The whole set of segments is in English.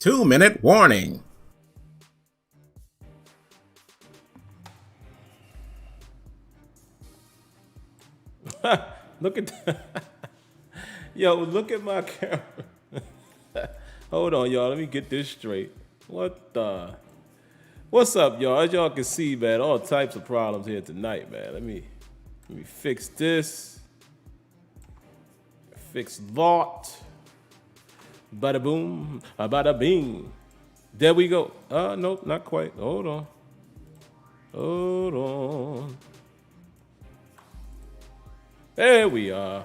2-minute warning. Look at that. Yo, look at my camera. Hold on, y'all. Let me get this straight. What's up, y'all? As y'all can see, man, all types of problems here tonight, man. Let me fix this. Fix that. Bada boom, bada bing. There we go. Nope, not quite. Hold on. There we are.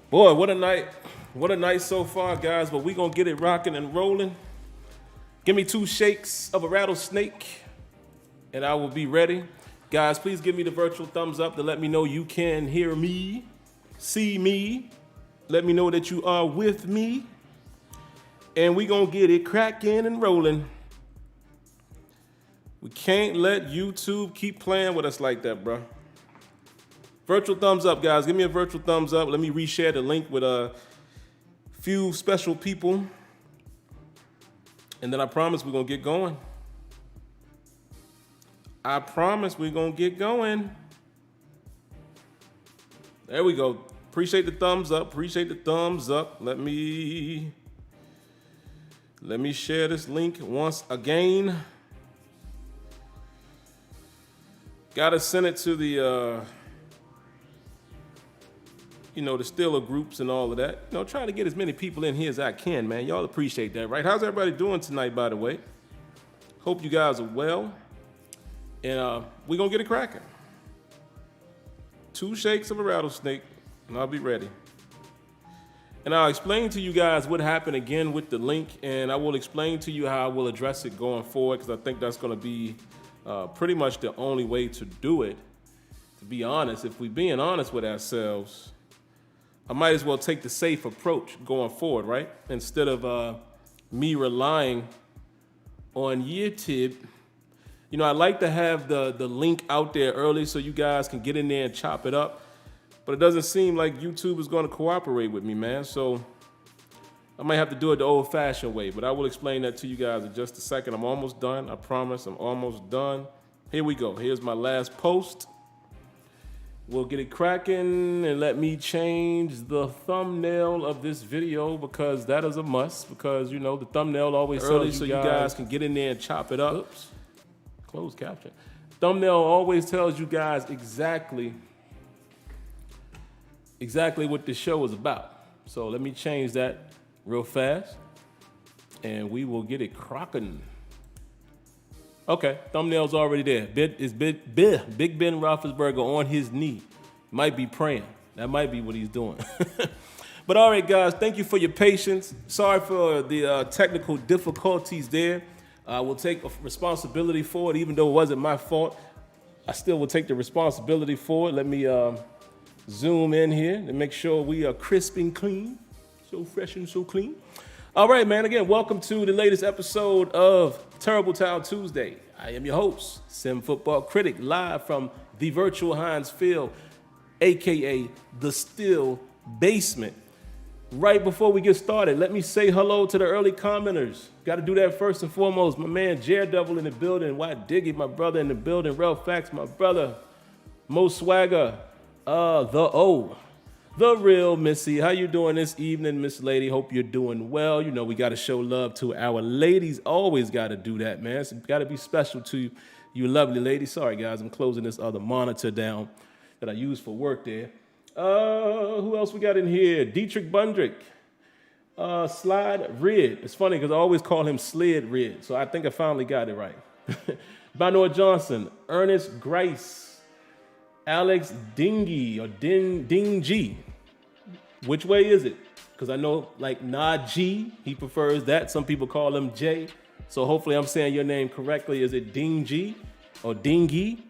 Boy, what a night. What a night so far, guys. But we gonna get it rocking and rolling. Give me 2 shakes of a rattlesnake, and I will be ready. Guys, please give me the virtual thumbs up to let me know you can hear me, see me. Let me know that you are with me. And we gonna get it cracking and rolling. We can't let YouTube keep playing with us like that, bro. Virtual thumbs up, guys. Give me a virtual thumbs up. Let me reshare the link with a few special people. And then I promise we're going to get going. I promise we're going to get going. There we go. Appreciate the thumbs up. Appreciate the thumbs up. Let me share this link once again. Gotta send it to the the Steeler groups and all of that. Trying to get as many people in here as I can, man. Y'all appreciate that, right? How's everybody doing tonight, by the way? Hope you guys are well. And we're going to get it cracking. 2 shakes of a rattlesnake, and I'll be ready. And I'll explain to you guys what happened again with the link, and I will explain to you how I will address it going forward, because I think that's going to be pretty much the only way to do it. To be honest, if we're being honest with ourselves, I might as well take the safe approach going forward, right? Instead of me relying on YouTube. I like to have the link out there early so you guys can get in there and chop it up. But it doesn't seem like YouTube is going to cooperate with me, man. So I might have to do it the old-fashioned way. But I will explain that to you guys in just a second. I'm almost done. I promise I'm almost done. Here we go. Here's my last post. We'll get it cracking, and let me change the thumbnail of this video, because that is a must, because, the thumbnail always tells you so you guys can get in there and chop it up. Oops. Closed caption. Thumbnail always tells you guys exactly what the show is about. So let me change that real fast, and we will get it cracking. Okay, thumbnail's already there. Big Ben Roethlisberger on his knee. Might be praying. That might be what he's doing. But all right, guys, thank you for your patience. Sorry for the technical difficulties there. I will take responsibility for it, even though it wasn't my fault. I still will take the responsibility for it. Let me zoom in here and make sure we are crisp and clean. So fresh and so clean. All right, man. Again, welcome to the latest episode of Terrible Towel Tuesday. I am your host, SimFBallCritic, live from the virtual Heinz Field, a.k.a. the Steel Basement. Right before we get started, let me say hello to the early commenters. Got to do that first and foremost. My man, Daredevil in the building. White Diggy, my brother in the building. Ralph Fax, my brother. Mo Swagger, the real Missy. How you doing this evening, Miss Lady? Hope you're doing well. We got to show love to our ladies. Always got to do that, man. It's got to be special to you lovely ladies. Sorry, guys. I'm closing this other monitor down that I use for work there. Who else we got in here? Dietrich Bundrick. Slide Red. It's funny because I always call him Slid Red, so I think I finally got it right. Banoa Johnson. Ernest Grice. Alex Dingy or Dingy. Which way is it? Because I know like Najee, he prefers that. Some people call him Jay. So hopefully I'm saying your name correctly. Is it Dingy or Dingy?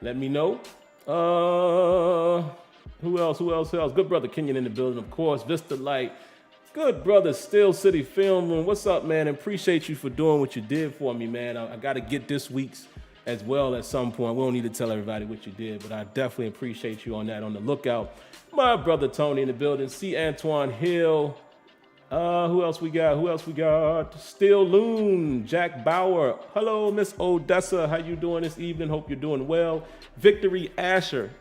Let me know. Who else? Good brother Kenyon in the building, of course. Vista Light. Good brother Steel City Film Room. What's up, man? Appreciate you for doing what you did for me, man. I got to get this week's as well at some point. We don't need to tell everybody what you did, but I definitely appreciate you on that. On the lookout. My brother Tony in the building. C. Antoine Hill. Who else we got? Steel Loon, Jack Bauer. Hello, Miss Odessa. How you doing this evening? Hope you're doing well. Victory Asher.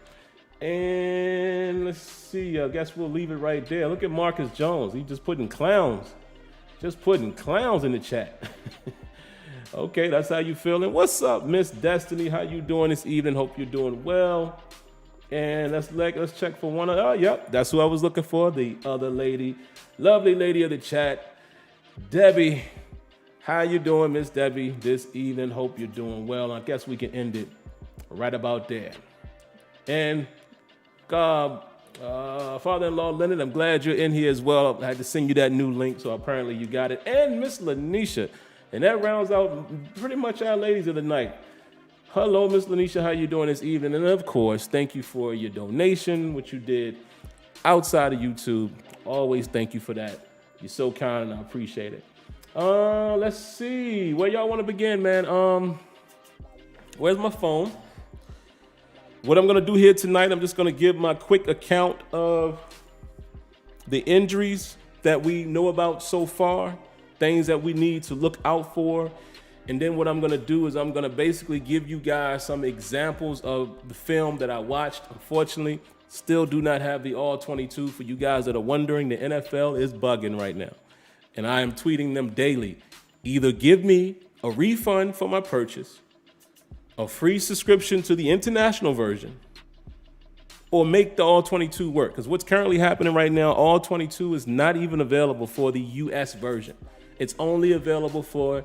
And let's see. I guess we'll leave it right there. Look at Marcus Jones. He just putting clowns. Just putting clowns in the chat. Okay, that's how you feeling. What's up, Miss Destiny? How you doing this evening? Hope you're doing well. And let's check for one. Oh, yep, that's who I was looking for. The other lady, lovely lady of the chat, Debbie. How you doing, Miss Debbie, this evening? Hope you're doing well. I guess we can end it right about there. And father-in-law Leonard, I'm glad you're in here as well. I had to send you that new link, so apparently you got it. And Miss Lanisha. And that rounds out pretty much our ladies of the night. Hello, Miss Lanisha, how you doing this evening? And of course, thank you for your donation, what you did outside of YouTube. Always thank you for that. You're so kind and I appreciate it. Let's see. Where y'all want to begin, man? Where's my phone? What I'm going to do here tonight, I'm just going to give my quick account of the injuries that we know about so far. Things that we need to look out for. And then what I'm going to do is I'm going to basically give you guys some examples of the film that I watched. Unfortunately, still do not have the all 22. For you guys that are wondering, the NFL is bugging right now. And I am tweeting them daily. Either give me a refund for my purchase, a free subscription to the international version, or make the all 22 work. Because what's currently happening right now, all 22 is not even available for the US version. It's only available for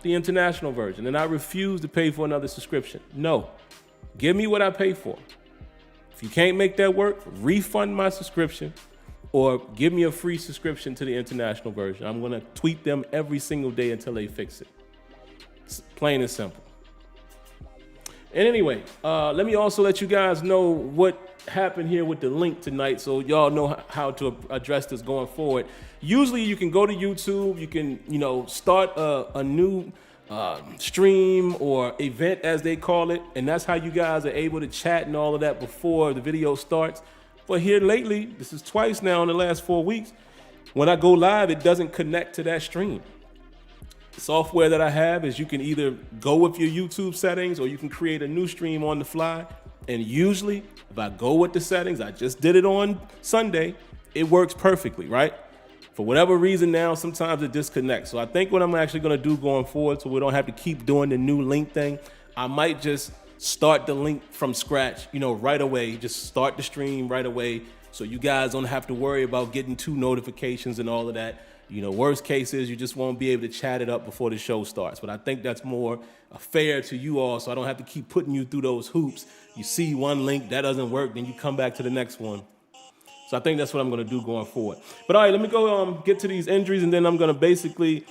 the international version, and I refuse to pay for another subscription. No, give me what I pay for. If you can't make that work, refund my subscription or give me a free subscription to the international version. I'm going to tweet them every single day until they fix it. It's plain and simple. And anyway, let me also let you guys know what happened here with the link tonight, so y'all know how to address this going forward. Usually you can go to YouTube, you can, start a new stream or event as they call it, and that's how you guys are able to chat and all of that before the video starts. But here lately, this is twice now in the last 4 weeks, when I go live, it doesn't connect to that stream. The software that I have is you can either go with your YouTube settings or you can create a new stream on the fly. And usually, if I go with the settings, I just did it on Sunday, it works perfectly, right? For whatever reason now, sometimes it disconnects. So I think what I'm actually going to do going forward, so we don't have to keep doing the new link thing, I might just start the link from scratch, right away. Just start the stream right away so you guys don't have to worry about getting 2 notifications and all of that. Worst case is you just won't be able to chat it up before the show starts. But I think that's more fair to you all, so I don't have to keep putting you through those hoops. You see one link, that doesn't work, then you come back to the next one. So I think that's what I'm going to do going forward. But all right, let me go get to these injuries, and then I'm going to basically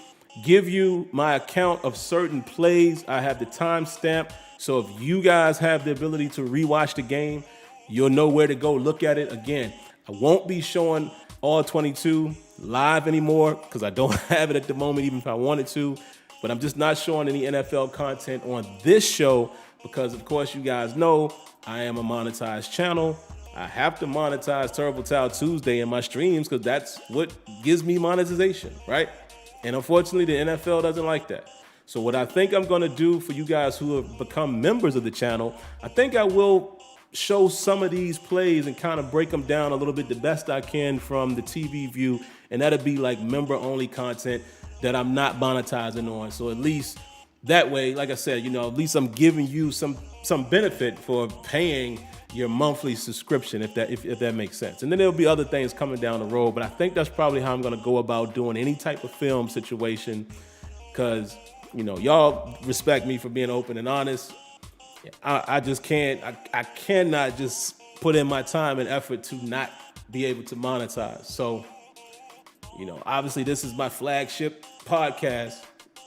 give you my account of certain plays. I have the timestamp, so if you guys have the ability to rewatch the game, you'll know where to go look at it. Again, I won't be showing all 22 live anymore because I don't have it at the moment, even if I wanted to. But I'm just not showing any NFL content on this show because, of course, you guys know I am a monetized channel. I have to monetize Terrible Towel Tuesday in my streams because that's what gives me monetization, right? And unfortunately, the NFL doesn't like that. So what I think I'm going to do for you guys who have become members of the channel, I think I will show some of these plays and kind of break them down a little bit the best I can from the TV view. And that'll be like member-only content that I'm not monetizing on. So at least that way, like I said, at least I'm giving you some benefit for paying your monthly subscription, if that makes sense. And then there'll be other things coming down the road, but I think that's probably how I'm going to go about doing any type of film situation because, y'all respect me for being open and honest. I just can't, I cannot just put in my time and effort to not be able to monetize. So, obviously this is my flagship podcast.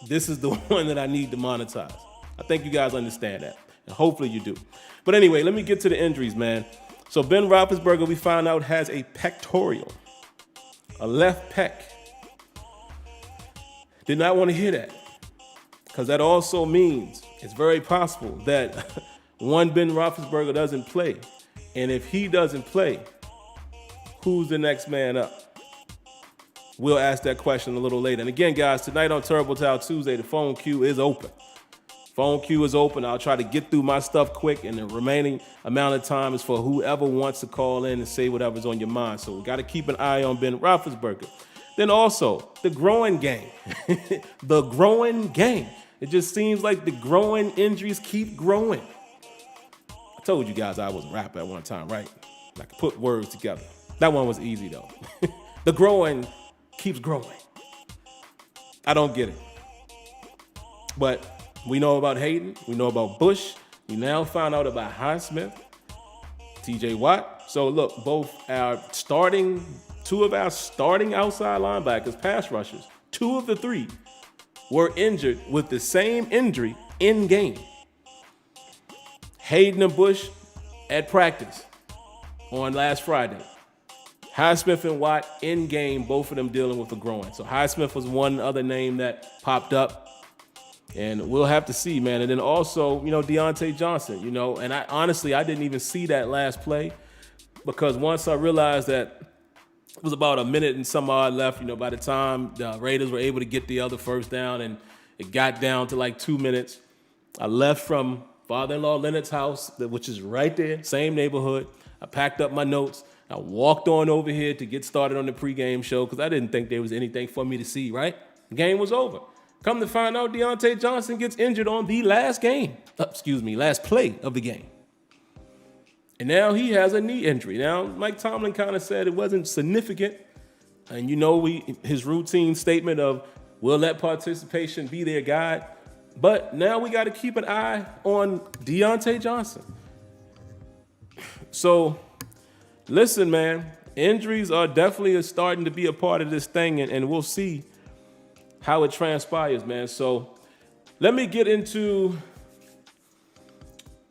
This is the one that I need to monetize. I think you guys understand that, and hopefully you do. But anyway, let me get to the injuries, man. So Ben Roethlisberger, we found out, has a pectoral, a left pec. Did not want to hear that because that also means it's very possible that Ben Roethlisberger doesn't play. And if he doesn't play, who's the next man up? we'll ask that question a little later. And again, guys, tonight on Turbo Towel Tuesday, the phone queue is open. Phone queue is open. I'll try to get through my stuff quick, and the remaining amount of time is for whoever wants to call in and say whatever's on your mind. So we got to keep an eye on Ben Roethlisberger. Then also, the growing game. The growing game. It just seems like the growing injuries keep growing. I told you guys I was a rapper at one time, right? I could put words together. That one was easy, though. The growing keeps growing. I don't get it. But we know about Hayden. We know about Bush. We now found out about Highsmith, TJ Watt. So look, two of our starting outside linebackers, pass rushers, 2 of the 3 were injured with the same injury in game. Hayden and Bush at practice on last Friday. Highsmith and Watt in game, both of them dealing with a groin. So Highsmith was one other name that popped up. And we'll have to see, man. And then also, Deontay Johnson, and I didn't even see that last play because once I realized that it was about a minute and some odd left, by the time the Raiders were able to get the other first down and it got down to like 2 minutes, I left from father-in-law Leonard's house, which is right there, same neighborhood. I packed up my notes. I walked on over here to get started on the pregame show because I didn't think there was anything for me to see, right? The game was over. Come to find out, Deontay Johnson gets injured on the last play of the game. And now he has a knee injury. Now, Mike Tomlin kind of said it wasn't significant. And his routine statement of, we'll let participation be their guide. But now we got to keep an eye on Deontay Johnson. So, listen, man, injuries are definitely starting to be a part of this thing, and we'll see how it transpires, man. So let me get into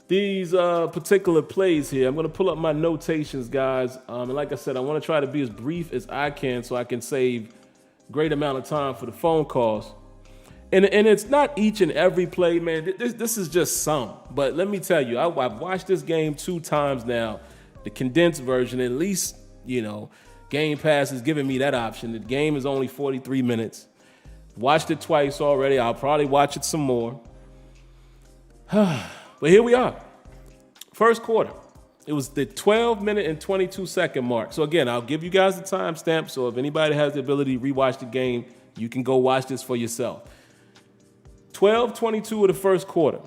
these particular plays here. I'm going to pull up my notations, guys. And like I said, I want to try to be as brief as I can so I can save a great amount of time for the phone calls. And it's not each and every play, man. This is just some. But let me tell you, I've watched this game 2 times now, the condensed version. At least, Game Pass is giving me that option. The game is only 43 minutes. Watched it twice already. I'll probably watch it some more. But here we are. First quarter. It was the 12-minute and 22-second mark. So again, I'll give you guys the timestamp. So if anybody has the ability to rewatch the game, you can go watch this for yourself. 12:22 of the first quarter.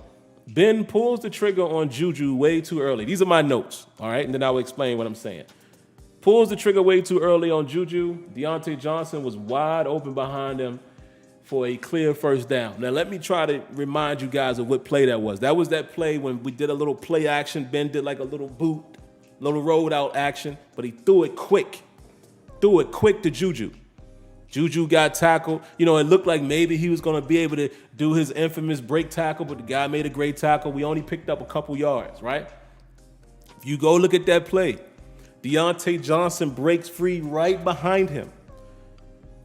Ben pulls the trigger on Juju way too early. These are my notes, all right? And then I will explain what I'm saying. Pulls the trigger way too early on Juju. Deontay Johnson was wide open behind him for a clear first down. Now, let me try to remind you guys of what play that was. That was that play when we did a little play action. Ben did like a little boot, little rolled out action, but he threw it quick. To Juju. Juju got tackled. It looked like maybe he was going to be able to do his infamous break tackle, but the guy made a great tackle. We only picked up a couple yards, right? If you go look at that play, Deontay Johnson breaks free right behind him.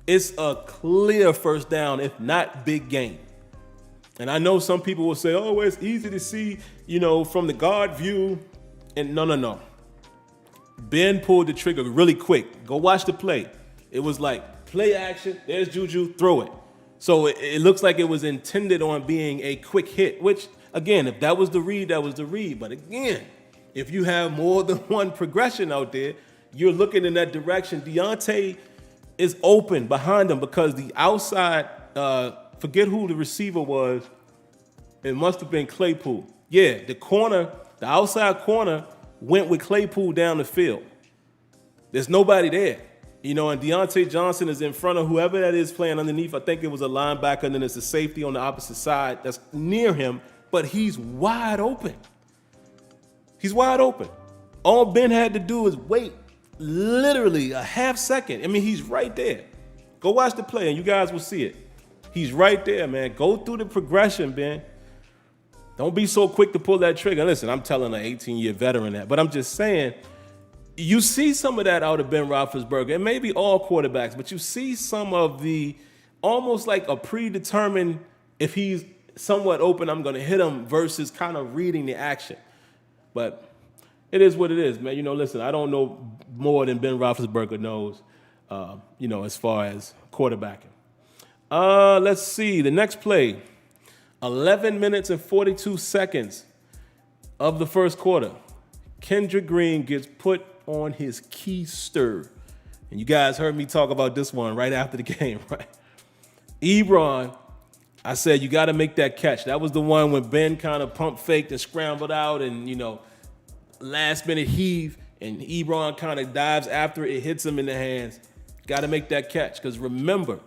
It's a clear first down, if not big gain. And I know some people will say, oh, it's easy to see, from the guard view. And no. Ben pulled the trigger really quick. Go watch the play. It was like play action. There's Juju, throw it. So it looks like it was intended on being a quick hit, which, again, if that was the read, that was the read. But again, if you have more than one progression out there, you're looking in that direction. Deontay is open behind him because the outside, forget who the receiver was. It must have been Claypool. Yeah, the outside corner went with Claypool down the field. There's nobody there. And Deontay Johnson is in front of whoever that is playing underneath. I think it was a linebacker, and then it's a safety on the opposite side that's near him, but he's wide open. All Ben had to do is wait literally a half second. He's right there. Go watch the play and you guys will see it. He's right there, man. Go through the progression, Ben. Don't be so quick to pull that trigger. Listen, I'm telling an 18-year veteran that, but I'm just saying, you see some of that out of Ben Roethlisberger, and maybe all quarterbacks, but you see some of the almost like a predetermined, if he's somewhat open, I'm going to hit him versus kind of reading the action. But it is what it is, man. Listen, I don't know more than Ben Roethlisberger knows. as far as quarterbacking. Let's see. The next play, 11 minutes and 42 seconds of the first quarter. Kendrick Green gets put on his keister. And you guys heard me talk about this one right after the game, right? Ebron, I said, you got to make that catch. That was the one when Ben kind of pump faked and scrambled out and, last minute heave, and Ebron kind of dives after it, hits him in the hands. Got to make that catch. Because remember,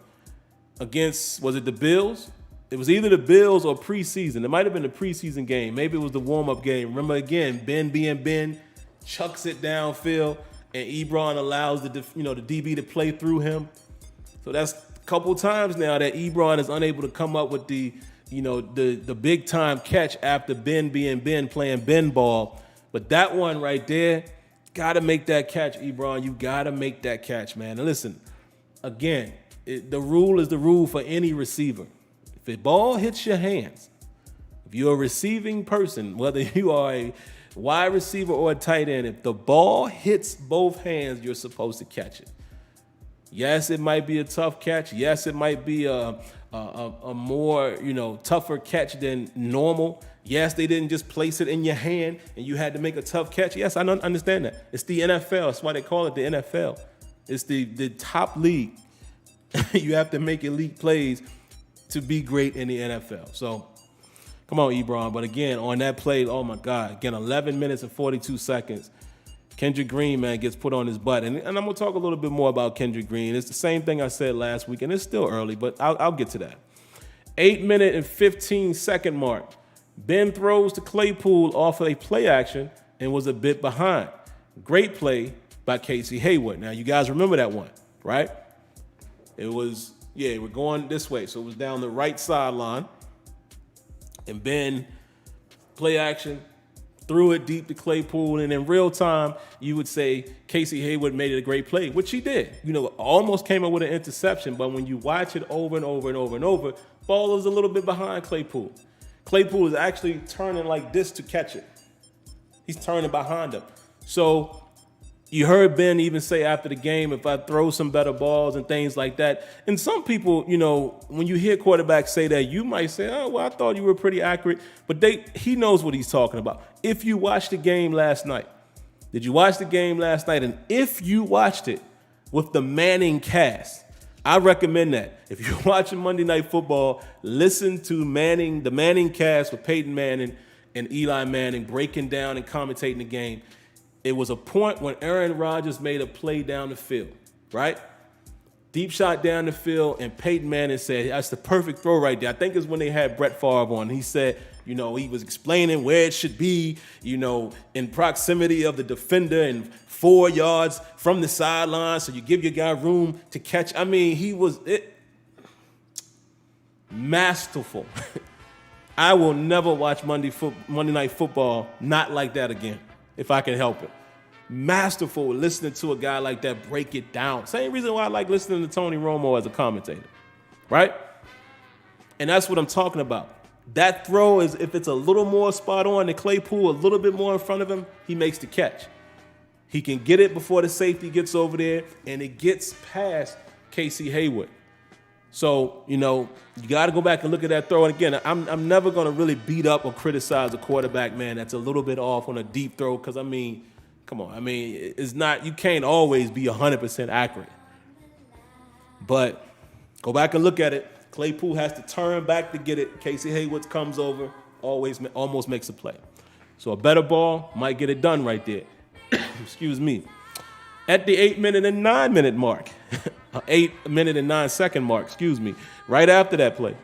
against, was it the Bills? It was either the Bills or preseason. It might have been the preseason game. Maybe it was the warm-up game. Remember, again, Ben being Ben, chucks it downfield, and Ebron allows the DB to play through him. So that's a couple times now that Ebron is unable to come up with the big-time catch after Ben being Ben, playing Ben ball. But that one right there, got to make that catch, Ebron. You got to make that catch, man. And listen, again, the rule is the rule for any receiver. If the ball hits your hands, if you're a receiving person, whether you are a wide receiver or a tight end, if the ball hits both hands, you're supposed to catch it. Yes, it might be a tough catch. Yes, it might be a more, tougher catch than normal. Yes, they didn't just place it in your hand and you had to make a tough catch. Yes, I don't understand that. It's the NFL. That's why they call it the NFL. It's the top league. You have to make elite plays to be great in the NFL. So, come on, Ebron. But again, on that play, oh my God, again, 11 minutes and 42 seconds. Kendrick Green, man, gets put on his butt. And I'm going to talk a little bit more about Kendrick Green. It's the same thing I said last week, and it's still early, but I'll get to that. 8-minute and 15-second mark. Ben throws to Claypool off of a play action and was a bit behind. Great play by Casey Hayward. Now, you guys remember that one, right? It was, we're going this way. So it was down the right sideline. And Ben, play action, threw it deep to Claypool. And in real time, you would say Casey Hayward made it a great play, which he did. Almost came up with an interception. But when you watch it over and over and over and over, ball is a little bit behind Claypool. Claypool is actually turning like this to catch it. He's turning behind him. So you heard Ben even say after the game, if I throw some better balls and things like that. And some people, when you hear quarterbacks say that, you might say, oh, well, I thought you were pretty accurate. But he knows what he's talking about. If you watched the game last night, did you watch the game last night? And if you watched it with the Manning cast, I recommend that. If you're watching Monday Night Football, listen to the Manning cast with Peyton Manning and Eli Manning breaking down and commentating the game. It was a point when Aaron Rodgers made a play down the field, right? Deep shot down the field, and Peyton Manning said, that's the perfect throw right there. I think it's when they had Brett Favre on. He said, he was explaining where it should be, in proximity of the defender and 4 yards from the sideline, so you give your guy room to catch. I mean, he was masterful. I will never watch Monday Night Football not like that again, if I can help it. Masterful listening to a guy like that break it down. Same reason why I like listening to Tony Romo as a commentator, right? And that's what I'm talking about. That throw is, if it's a little more spot on than Claypool, a little bit more in front of him, he makes the catch. He can get it before the safety gets over there, and it gets past Casey Hayward. So, you got to go back and look at that throw. And again, I'm never going to really beat up or criticize a quarterback, man, that's a little bit off on a deep throw. Because, come on. It's not, you can't always be 100% accurate. But go back and look at it. Claypool has to turn back to get it. Casey Hayward comes over, almost makes a play. So a better ball might get it done right there. Excuse me. At the 8-minute and 9-minute mark, 8-minute and 9-second mark, right after that play,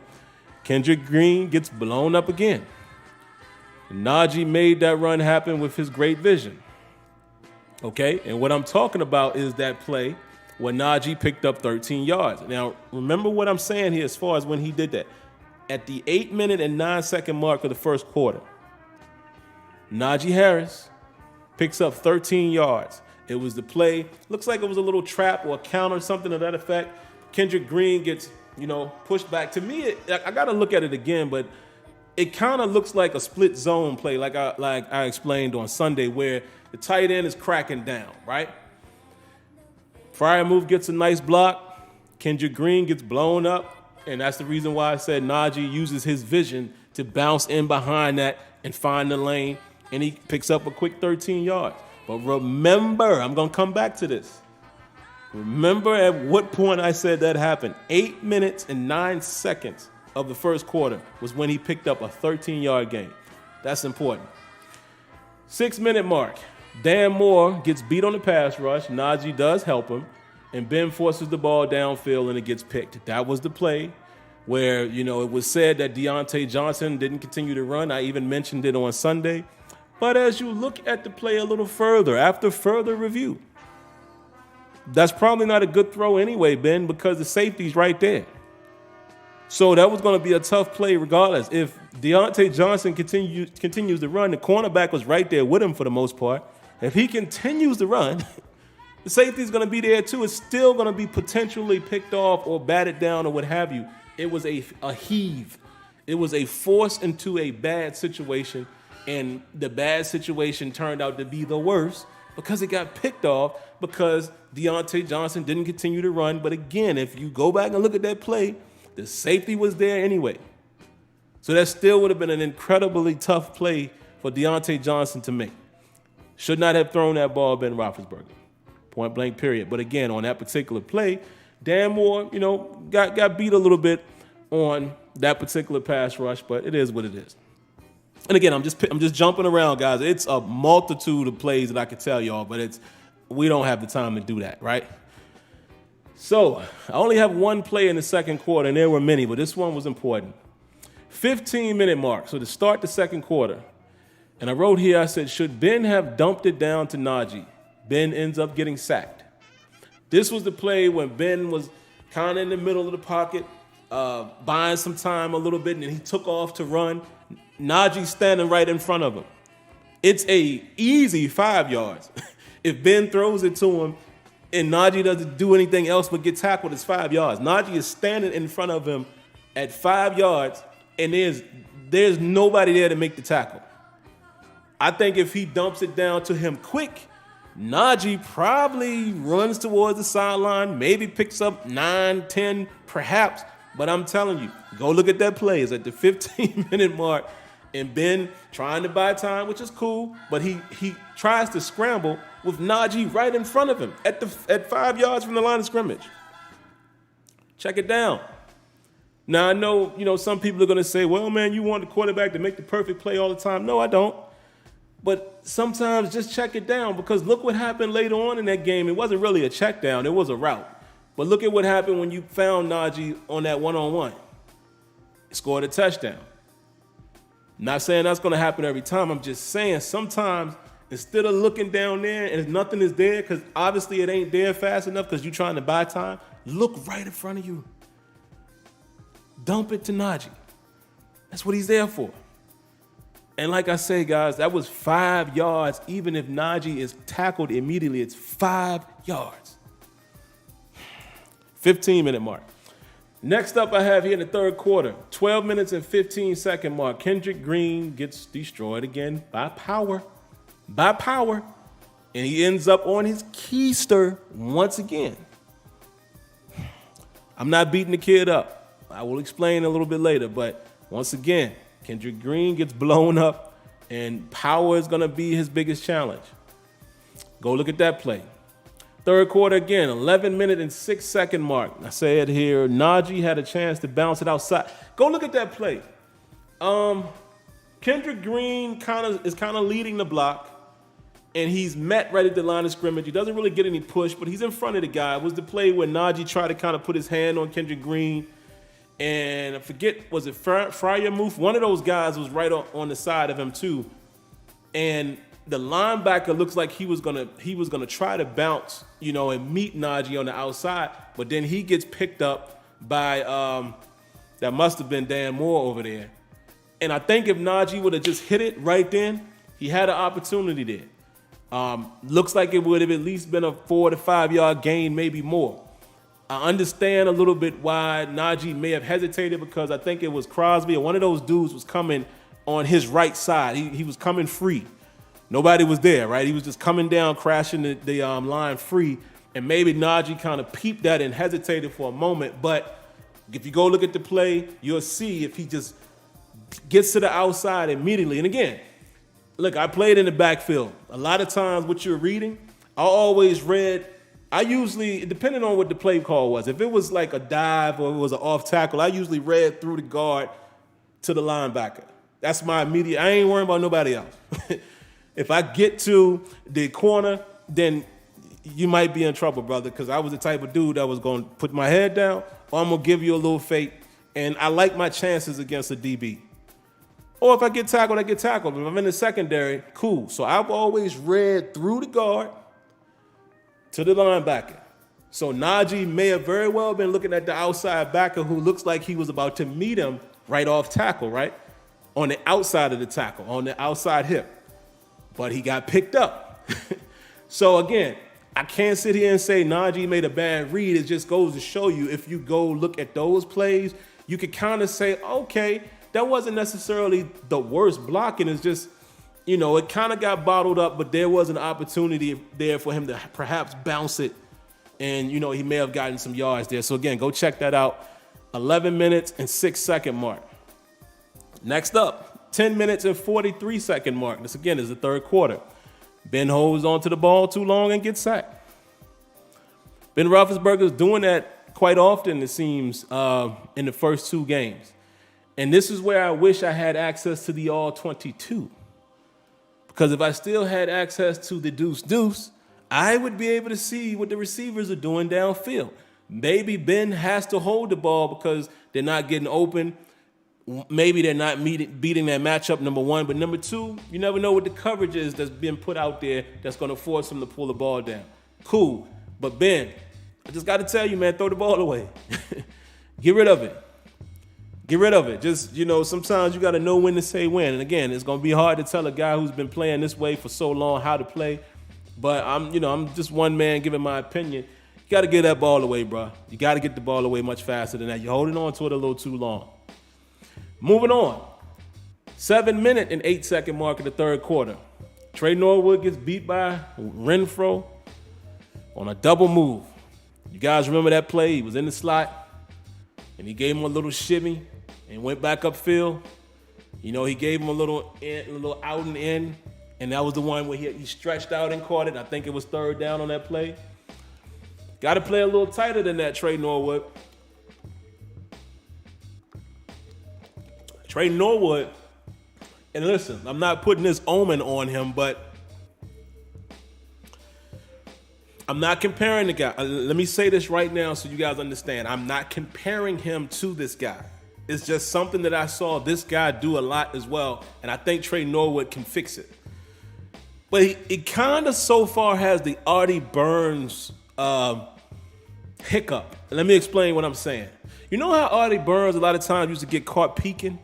Kendrick Green gets blown up again. Najee made that run happen with his great vision. Okay, and what I'm talking about is that play where Najee picked up 13 yards. Now, remember what I'm saying here as far as when he did that. At the 8-minute and 9-second mark of the first quarter, Najee Harris picks up 13 yards. It was the play. Looks like it was a little trap or a count or something of that effect. Kendrick Green gets, pushed back. To me, I got to look at it again, but it kind of looks like a split zone play, like I explained on Sunday, where the tight end is cracking down, right? Freiermuth gets a nice block. Kendrick Green gets blown up. And that's the reason why I said Najee uses his vision to bounce in behind that and find the lane. And he picks up a quick 13 yards. But remember, I'm going to come back to this. Remember at what point I said that happened. 8 minutes and 9 seconds of the first quarter was when he picked up a 13-yard gain. That's important. 6-minute mark. Dan Moore gets beat on the pass rush. Najee does help him. And Ben forces the ball downfield and it gets picked. That was the play where, it was said that Deontay Johnson didn't continue to run. I even mentioned it on Sunday. But as you look at the play a little further, after further review, that's probably not a good throw anyway, Ben, because the safety's right there. So that was going to be a tough play regardless. If Deontay Johnson continues to run, the cornerback was right there with him for the most part. If he continues to run, the safety's going to be there too. It's still going to be potentially picked off or batted down or what have you. It was a heave. It was a force into a bad situation, and the bad situation turned out to be the worst because it got picked off because Deontay Johnson didn't continue to run. But again, if you go back and look at that play, the safety was there anyway. So that still would have been an incredibly tough play for Deontay Johnson to make. Should not have thrown that ball, Ben Roethlisberger. Point blank, period. But again, on that particular play, Dan Moore, got beat a little bit on that particular pass rush, but it is what it is. And again, I'm just jumping around, guys. It's a multitude of plays that I could tell y'all, but we don't have the time to do that, right? So I only have one play in the second quarter, and there were many, but this one was important. 15-minute mark, so to start the second quarter. And I wrote here, I said, should Ben have dumped it down to Najee? Ben ends up getting sacked. This was the play when Ben was kind of in the middle of the pocket, buying some time a little bit, and then he took off to run. Najee standing right in front of him. It's a easy 5 yards. If Ben throws it to him and Najee doesn't do anything else but get tackled, it's 5 yards. Najee is standing in front of him at 5 yards, and there's nobody there to make the tackle. I think if he dumps it down to him quick, Najee probably runs towards the sideline, maybe picks up 9, 10, perhaps. But I'm telling you, go look at that play. It's at the 15-minute mark, and Ben trying to buy time, which is cool, but he tries to scramble with Najee right in front of him at 5 yards from the line of scrimmage. Check it down. Now, I know, some people are going to say, well, man, you want the quarterback to make the perfect play all the time. No, I don't. But sometimes just check it down, because look what happened later on in that game. It wasn't really a check down. It was a route. But look at what happened when you found Najee on that one-on-one. He scored a touchdown. Not saying that's going to happen every time. I'm just saying sometimes instead of looking down there and nothing is there, because obviously it ain't there fast enough because you're trying to buy time, look right in front of you. Dump it to Najee. That's what he's there for. And like I say, guys, that was 5 yards. Even if Najee is tackled immediately, it's 5 yards. 15-minute mark. Next up, I have here in the third quarter, 12 minutes and 15-second mark. Kendrick Green gets destroyed again by power. And he ends up on his keister once again. I'm not beating the kid up. I will explain a little bit later, but once again, Kendrick Green gets blown up, and power is going to be his biggest challenge. Go look at that play. Third quarter again, 11-minute and 6-second mark. I said here, Najee had a chance to bounce it outside. Go look at that play. Kendrick Green is kind of leading the block, and he's met right at the line of scrimmage. He doesn't really get any push, but he's in front of the guy. It was the play where Najee tried to kind of put his hand on Kendrick Green. And I forget, was it Freiermuth? One of those guys was right on the side of him too. And the linebacker looks like he was gonna try to bounce, and meet Najee on the outside, but then he gets picked up by that must have been Dan Moore over there. And I think if Najee would have just hit it right then, he had an opportunity there. Looks like it would have at least been a 4 to 5 yard gain, maybe more. I understand a little bit why Najee may have hesitated, because I think it was Crosby or one of those dudes was coming on his right side. He was coming free. Nobody was there, right? He was just coming down, crashing the line free. And maybe Najee kind of peeped that and hesitated for a moment. But if you go look at the play, you'll see if he just gets to the outside immediately. And again, look, I played in the backfield. A lot of times what you're reading, I usually, depending on what the play call was, if it was like a dive or it was an off tackle, I usually read through the guard to the linebacker. That's my immediate, I ain't worrying about nobody else. If I get to the corner, then you might be in trouble, brother, because I was the type of dude that was going to put my head down or I'm going to give you a little fake. And I like my chances against a DB. Or if I get tackled, I get tackled. If I'm in the secondary, cool. So I've always read through the guard to the linebacker. So Najee may have very well been looking at the outside backer who looks like he was about to meet him right off tackle, right? On the outside of the tackle, on the outside hip. But he got picked up. So again, I can't sit here and say Najee made a bad read. It just goes to show you, if you go look at those plays, you could kind of say, okay, that wasn't necessarily the worst blocking. It's just, it kind of got bottled up, but there was an opportunity there for him to perhaps bounce it. And, he may have gotten some yards there. So again, go check that out. 11 minutes and 6-second mark. Next up, 10 minutes and 43-second mark. This again is the third quarter. Ben holds onto the ball too long and gets sacked. Ben Roethlisberger is doing that quite often, it seems, in the first two games. And this is where I wish I had access to the all-22. Because if I still had access to the deuce, I would be able to see what the receivers are doing downfield. Maybe Ben has to hold the ball because they're not getting open. Maybe they're not beating that matchup, number one. But number two, you never know what the coverage is that's being put out there that's going to force him to pull the ball down. Cool. But Ben, I just got to tell you, man, throw the ball away. Get rid of it. Get rid of it. Just, sometimes you got to know when to say when. And again, it's going to be hard to tell a guy who's been playing this way for so long how to play. But I'm just one man giving my opinion. You got to get that ball away, bro. You got to get the ball away much faster than that. You're holding on to it a little too long. Moving on. 7-minute and 8-second mark of the third quarter. Trey Norwood gets beat by Renfro on a double move. You guys remember that play? He was in the slot, and he gave him a little shimmy and went back upfield. He gave him a little out and in, and that was the one where he stretched out and caught it. I think it was third down on that play. Got to play a little tighter than that, Trey Norwood. Trey Norwood, and listen, I'm not putting this omen on him, but I'm not comparing the guy. Let me say this right now so you guys understand. I'm not comparing him to this guy. It's just something that I saw this guy do a lot as well, and I think Trey Norwood can fix it. But it kind of so far has the Artie Burns hiccup. Let me explain what I'm saying. You know how Artie Burns a lot of times used to get caught peeking?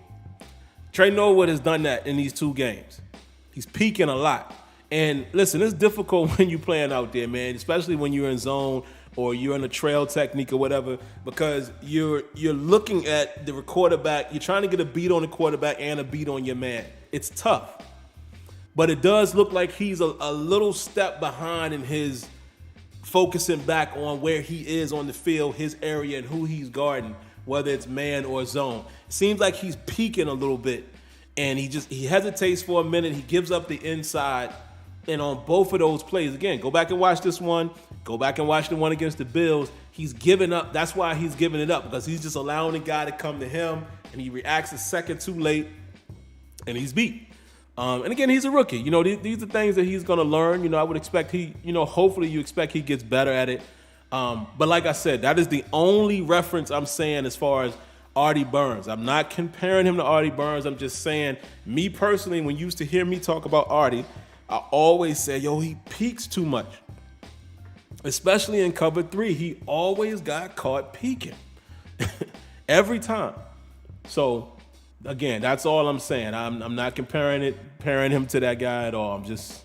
Trey Norwood has done that in these two games. He's peeking a lot. And listen, it's difficult when you're playing out there, man, especially when you're in zone or you're in a trail technique or whatever, because you're looking at the quarterback. You're trying to get a beat on the quarterback and a beat on your man. It's tough. But it does look like he's a little step behind in his focusing back on where he is on the field, his area, and who he's guarding, whether it's man or zone. Seems like he's peeking a little bit, and he hesitates for a minute. He gives up the inside, and on both of those plays, again, go back and watch this one. Go back and watch the one against the Bills. He's giving up. That's why he's giving it up, because he's just allowing the guy to come to him, and he reacts a second too late, and he's beat. And again, he's a rookie. These are things that he's going to learn. I would expect hopefully you expect he gets better at it. But like I said, that is the only reference I'm saying as far as Artie Burns. I'm not comparing him to Artie Burns. I'm just saying, me personally, when you used to hear me talk about Artie, I always say, he peeks too much. Especially in cover 3. He always got caught peeking. Every time. So, again, that's all I'm saying. I'm not comparing him to that guy at all. I'm just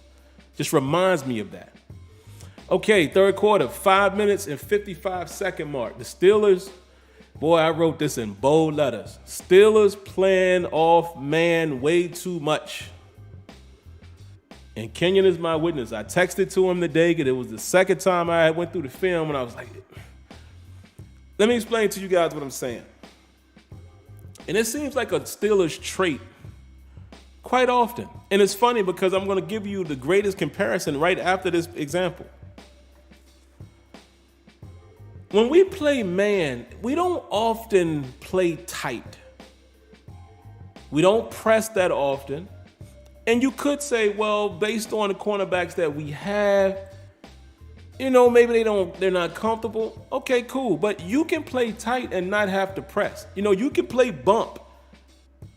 reminds me of that. Okay, third quarter, 5 minutes and 55-second mark. The Steelers, boy, I wrote this in bold letters. Steelers playing off man way too much. And Kenyon is my witness. I texted to him today because it was the second time I went through the film, and I was like, let me explain to you guys what I'm saying. And it seems like a Steelers trait quite often. And it's funny because I'm going to give you the greatest comparison right after this example. When we play man, we don't often play tight. We don't press that often. And you could say, well, based on the cornerbacks that we have, maybe they're not comfortable. Okay, cool. But you can play tight and not have to press. You can play bump,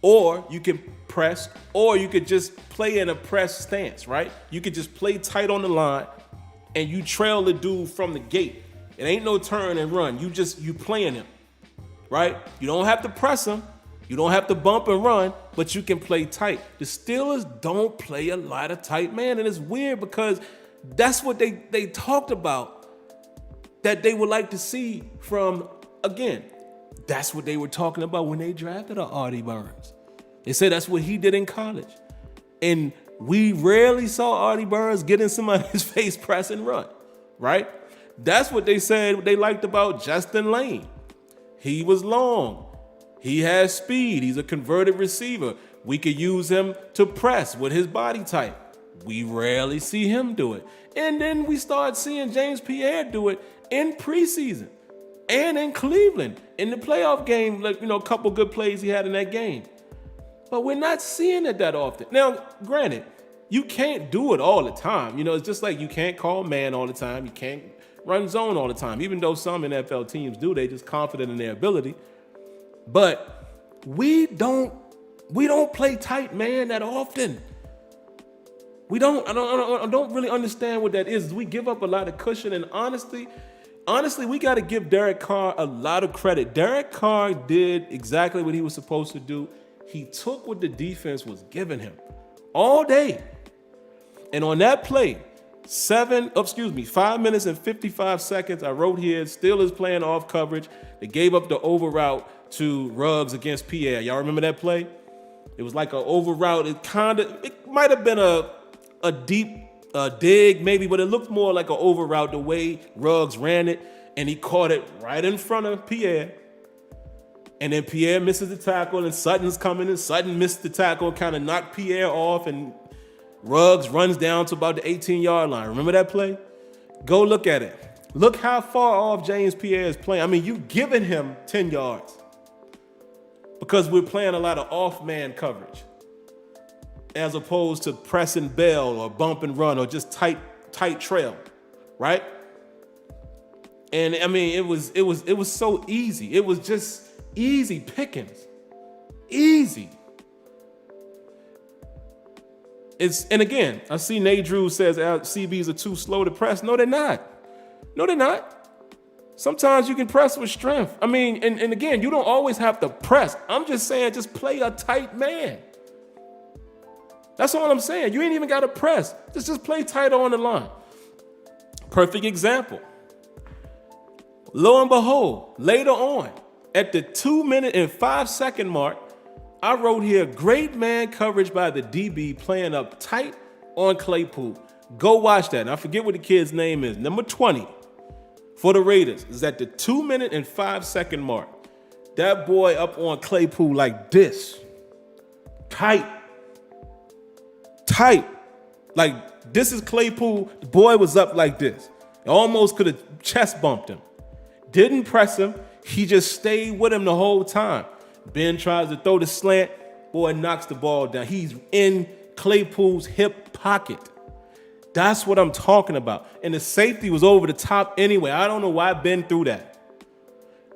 or you can press, or you could just play in a press stance, right? You could just play tight on the line and you trail the dude from the gate. It ain't no turn and run. You playing him, right? You don't have to press him. You don't have to bump and run, but you can play tight. The Steelers don't play a lot of tight man, and it's weird because that's what they talked about that they would like to see from, again, that's what they were talking about when they drafted Artie Burns. They said that's what he did in college. And we rarely saw Artie Burns get in somebody's face, press and run, right? That's what they said they liked about Justin Lane. He was long. He has speed. He's a converted receiver. We could use him to press with his body type. We rarely see him do it. And then we start seeing James Pierre do it in preseason and in Cleveland in the playoff game, a couple good plays he had in that game. But we're not seeing it that often. Now, granted, you can't do it all the time. It's just like you can't call man all the time. You can't run zone all the time. Even though some NFL teams do, they're just confident in their ability. But we don't play tight man that often. I don't really understand what that is. We give up a lot of cushion, and honestly, we got to give Derek Carr a lot of credit. Derek Carr did exactly what he was supposed to do. He took what the defense was giving him all day. And on that play, 5 minutes and 55 seconds, I wrote here, Steelers playing off coverage. They gave up the over route to Ruggs against Pierre. Y'all remember that play? It was like an over route. It might have been a deep dig maybe, but it looked more like an over route the way Ruggs ran it, and he caught it right in front of Pierre. And then Pierre misses the tackle, and Sutton's coming, and Sutton missed the tackle, kind of knocked Pierre off, and Ruggs runs down to about the 18-yard line. Remember that play? Go look at it. Look how far off James Pierre is playing. I mean, you giving him 10 yards because we're playing a lot of off-man coverage as opposed to pressing bail or bump and run or just tight trail, right? And I mean, it was so easy. It was just easy pickings. Easy. And again, I see Nate Drew says CBs are too slow to press. No, they're not. Sometimes you can press with strength. I mean, and again, you don't always have to press. I'm just saying, just play a tight man. That's all I'm saying. You ain't even got to press. Just play tight on the line. Perfect example. Lo and behold, later on, at the 2 minute and 5 second mark, I wrote here, great man coverage by the DB playing up tight on Claypool. Go watch that. And I forget what the kid's name is. Number 20 for the Raiders is at the 2 minute and 5 second mark. That boy up on Claypool like this. Tight. Like, this is Claypool. The boy was up like this. Almost could have chest bumped him. Didn't press him. He just stayed with him the whole time. Ben tries to throw the slant. Boy knocks the ball down. He's in Claypool's hip pocket. That's what I'm talking about. And the safety was over the top anyway. I don't know why Ben threw that.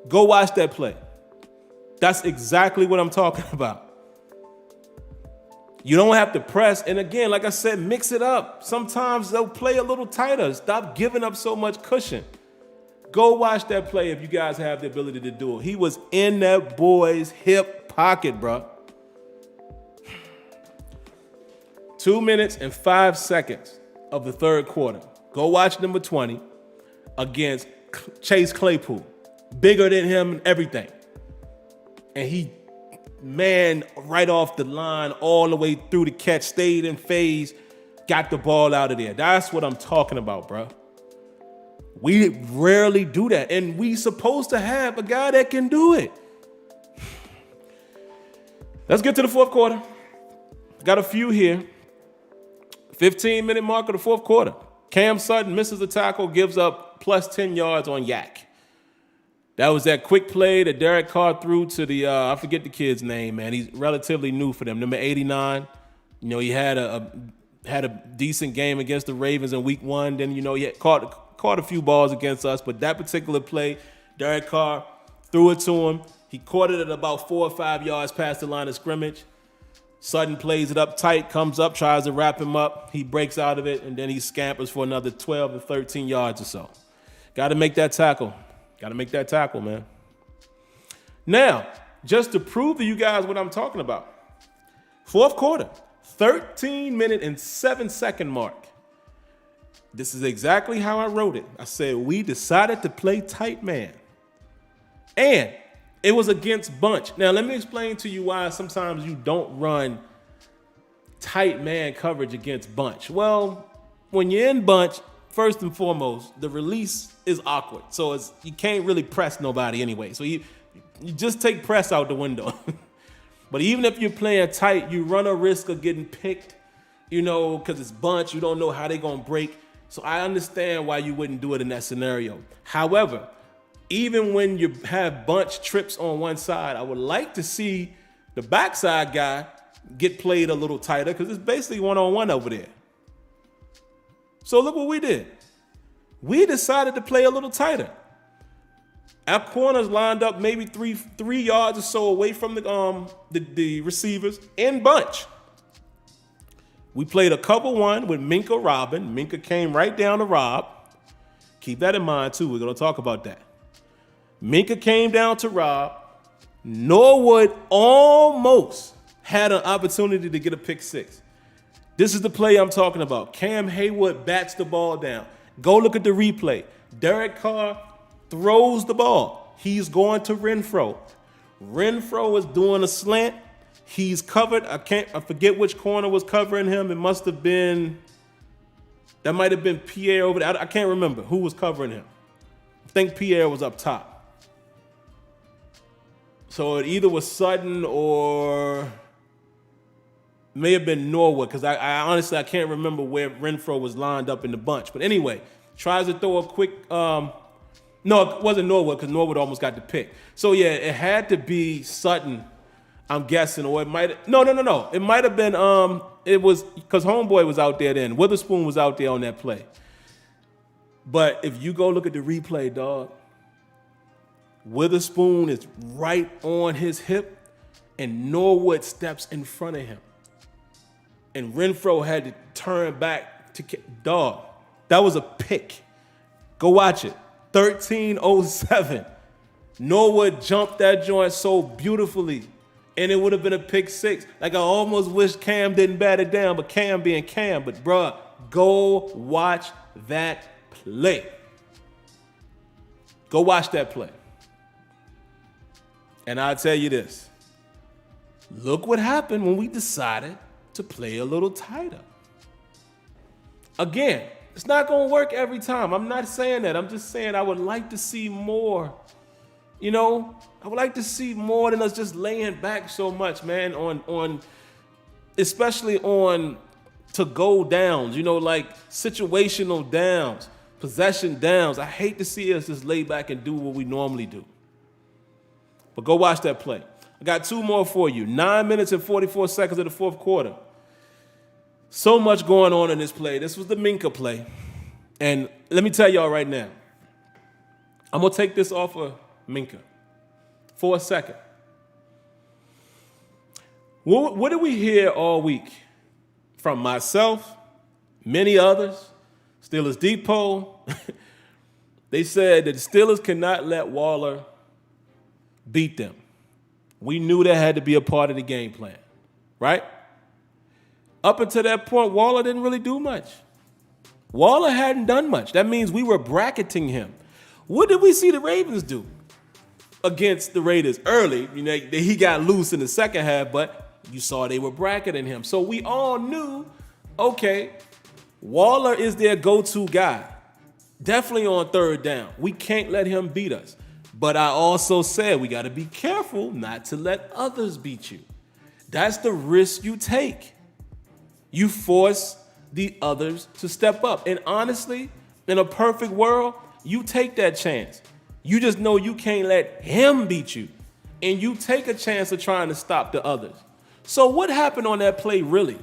Go watch that play. That's exactly what I'm talking about. You don't have to press. And again, like I said, mix it up. Sometimes they'll play a little tighter. Stop giving up so much cushion. Go watch that play if you guys have the ability to do it. He was in that boy's hip pocket, bro. 2 minutes and 5 seconds of the third quarter. Go watch number 20 against Chase Claypool. Bigger than him and everything. And he, man, right off the line, all the way through the catch, stayed in phase, got the ball out of there. That's what I'm talking about, bro. We rarely do that, and we supposed to have a guy that can do it. Let's get to the fourth quarter. Got a few here. 15-minute mark of the fourth quarter. Cam Sutton misses a tackle, gives up plus 10 yards on Yak. That was that quick play that Derek Carr threw to the, I forget the kid's name, man. He's relatively new for them. Number 89. You know, he had a decent game against the Ravens in week 1. Then, you know, he had caught a few balls against us. But that particular play, Derek Carr threw it to him. He caught it at about 4 or 5 yards past the line of scrimmage. Sutton plays it up tight, comes up, tries to wrap him up. He breaks out of it, and then he scampers for another 12 to 13 yards or so. Got to make that tackle. Got to make that tackle, man. Now, just to prove to you guys what I'm talking about, fourth quarter, 13-minute and 7-second mark. This is exactly how I wrote it. I said, we decided to play tight man. And it was against bunch. Now, let me explain to you why sometimes you don't run tight man coverage against bunch. Well, when you're in bunch, first and foremost, the release is awkward. So you can't really press nobody anyway. So you just take press out the window. But even if you're playing tight, you run a risk of getting picked, you know, because it's bunch. You don't know how they're going to break. So I understand why you wouldn't do it in that scenario. However, even when you have bunch trips on one side, I would like to see the backside guy get played a little tighter because it's basically one-on-one over there. So look what we did. We decided to play a little tighter. Our corners lined up maybe three yards or so away from the receivers in bunch. We played a cover one with Minka Robin. Minka came right down to Rob. Keep that in mind too. We're going to talk about that. Minka came down to Rob. Norwood almost had an opportunity to get a pick six. This is the play I'm talking about. Cam Haywood bats the ball down. Go look at the replay. Derek Carr throws the ball. He's going to Renfro. Renfro is doing a slant. He's covered. I forget which corner was covering him. It must have been, that might have been Pierre over there. I can't remember who was covering him. I think Pierre was up top. So it either was Sutton or may have been Norwood, because I honestly can't remember where Renfro was lined up in the bunch. But anyway, tries to throw a quick, no, it wasn't Norwood because Norwood almost got the pick. So yeah, it had to be Sutton, I'm guessing, or it might, no. It might have been, it was, because Homeboy was out there then. Witherspoon was out there on that play. But if you go look at the replay, dog, Witherspoon is right on his hip, and Norwood steps in front of him. And Renfro had to turn back to, dog, that was a pick. Go watch it. 13:07. Norwood jumped that joint so beautifully, and it would have been a pick six. Like, I almost wish Cam didn't bat it down, but Cam being Cam. But, bruh, go watch that play. Go watch that play. And I'll tell you this. Look what happened when we decided to play a little tighter. Again, it's not going to work every time. I'm not saying that. I'm just saying I would like to see more. You know, I would like to see more than us just laying back so much, man, on especially on to-go downs, you know, like situational downs, possession downs. I hate to see us just lay back and do what we normally do. But go watch that play. I got two more for you. 9 minutes and 44 seconds of the fourth quarter. So much going on in this play. This was the Minka play. And let me tell y'all right now, I'm going to take this off of Minka for a second. What did we hear all week from myself, many others, Steelers Depot? They said that the Steelers cannot let Waller beat them. We knew that had to be a part of the game plan, right? Up until that point, Waller didn't really do much. Waller hadn't done much. That means we were bracketing him. What did we see the Ravens do against the Raiders early? You know, he got loose in the second half, but you saw they were bracketing him. So we all knew, okay, Waller is their go-to guy. Definitely on third down. We can't let him beat us. But I also said we got to be careful not to let others beat you. That's the risk you take. You force the others to step up. And honestly, in a perfect world, you take that chance. You just know you can't let him beat you. And you take a chance of trying to stop the others. So what happened on that play really?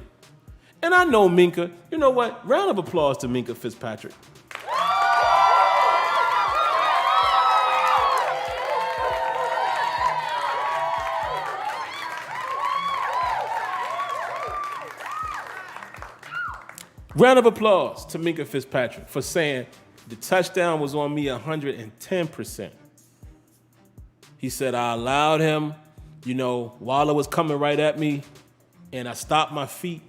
And I know Minkah, you know what? Round of applause to Minkah Fitzpatrick. Round of applause to Minkah Fitzpatrick for saying the touchdown was on me 110%. He said, I allowed him, Waller was coming right at me, and I stopped my feet.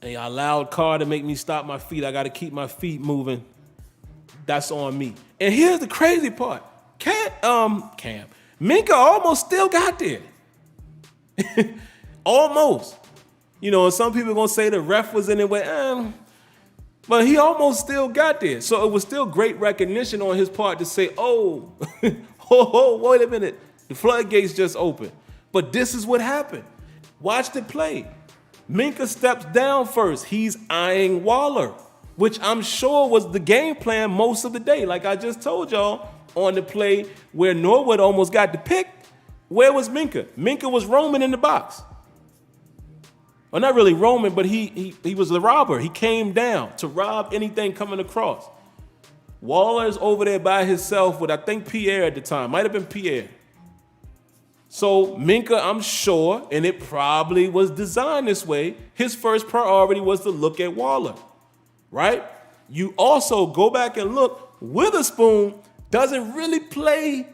And I allowed Carr to make me stop my feet. I got to keep my feet moving. That's on me. And here's the crazy part. Minkah almost still got there. Almost. Some people are going to say the ref was in the way. But he almost still got there. So it was still great recognition on his part to say, oh, wait a minute. The floodgates just opened. But this is what happened. Watch the play. Minkah steps down first. He's eyeing Waller, which I'm sure was the game plan most of the day. Like I just told y'all on the play where Norwood almost got the pick. Where was Minkah? Minkah was roaming in the box. Well, not really roaming, but he was the robber. He came down to rob anything coming across. Waller's over there by himself with, I think, Pierre at the time. Might have been Pierre. So Minkah, I'm sure, and it probably was designed this way, his first priority was to look at Waller, right? You also go back and look, Witherspoon doesn't really play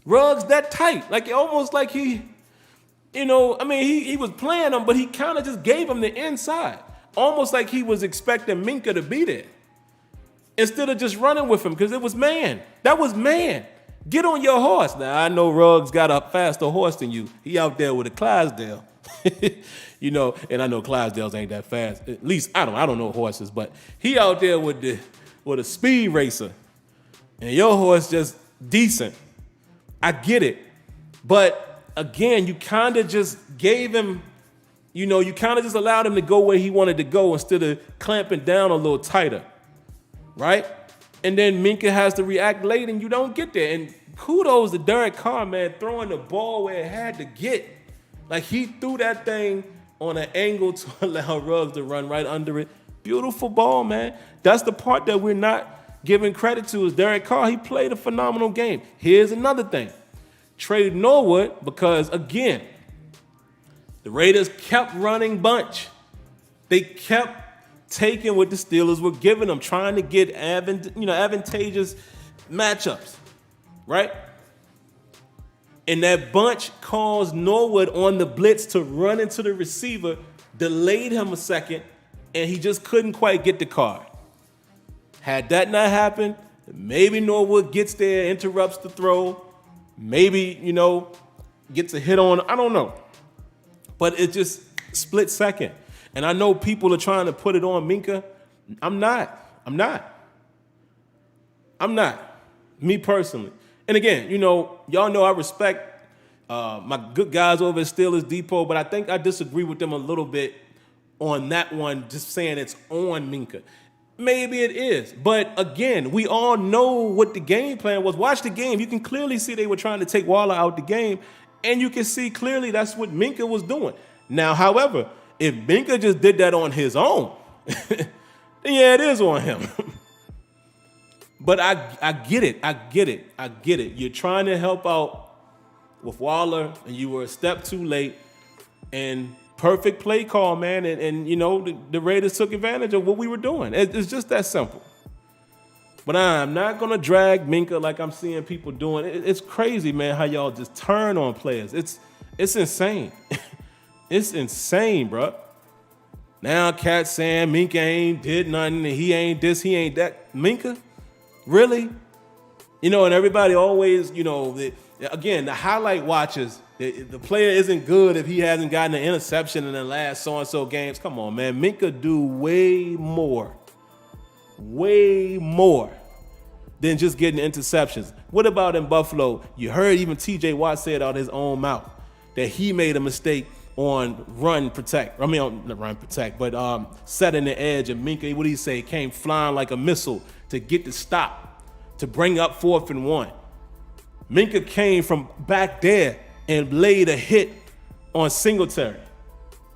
Ruggs that tight. Like almost like he was playing him, but he kind of just gave him the inside. Almost like he was expecting Minkah to be there. Instead of just running with him, because it was man. That was man. Get on your horse. Now, I know Ruggs got a faster horse than you. He out there with a Clydesdale. And I know Clydesdales ain't that fast. At least, I don't know horses, but he out there with a speed racer. And your horse just decent. I get it. But again, you kind of just gave him, you kind of just allowed him to go where he wanted to go instead of clamping down a little tighter, right? And then Minkah has to react late and you don't get there. And kudos to Derek Carr, man, throwing the ball where it had to get. Like he threw that thing on an angle to allow Ruggs to run right under it. Beautiful ball, man. That's the part that we're not giving credit to is Derek Carr. He played a phenomenal game. Here's another thing. Trade Norwood because, again, the Raiders kept running bunch. They kept taking what the Steelers were giving them, trying to get advantageous matchups, right? And that bunch caused Norwood on the blitz to run into the receiver, delayed him a second, and he just couldn't quite get the card. Had that not happened, maybe Norwood gets there, interrupts the throw, maybe, gets a hit on, I don't know. But it just split second. And I know people are trying to put it on Minkah. I'm not. Me personally. And again, y'all know I respect my good guys over at Steelers Depot, but I think I disagree with them a little bit on that one, just saying it's on Minkah. Maybe it is. But again, we all know what the game plan was. Watch the game. You can clearly see they were trying to take Waller out the game, and you can see clearly that's what Minkah was doing. Now, however, if Minkah just did that on his own, then yeah, it is on him. But I get it. You're trying to help out with Waller, and you were a step too late. And perfect play call, man. And the Raiders took advantage of what we were doing. It's just that simple. But I'm not going to drag Minkah like I'm seeing people doing. It's crazy, man, how y'all just turn on players. It's insane. It's insane, bro. Now cats saying Minkah ain't did nothing and he ain't this, he ain't that. Minkah? Really? And everybody always, the highlight watchers The player isn't good if he hasn't gotten an interception in the last so-and-so games. Come on, man. Minkah do way more than just getting interceptions. What about in Buffalo? You heard even T.J. Watt say it out of his own mouth that he made a mistake on run protect. I mean, on not run protect, but setting the edge. And Minkah, what did he say? Came flying like a missile to get the stop, to bring up 4th and 1. Minkah came from back there and laid a hit on Singletary.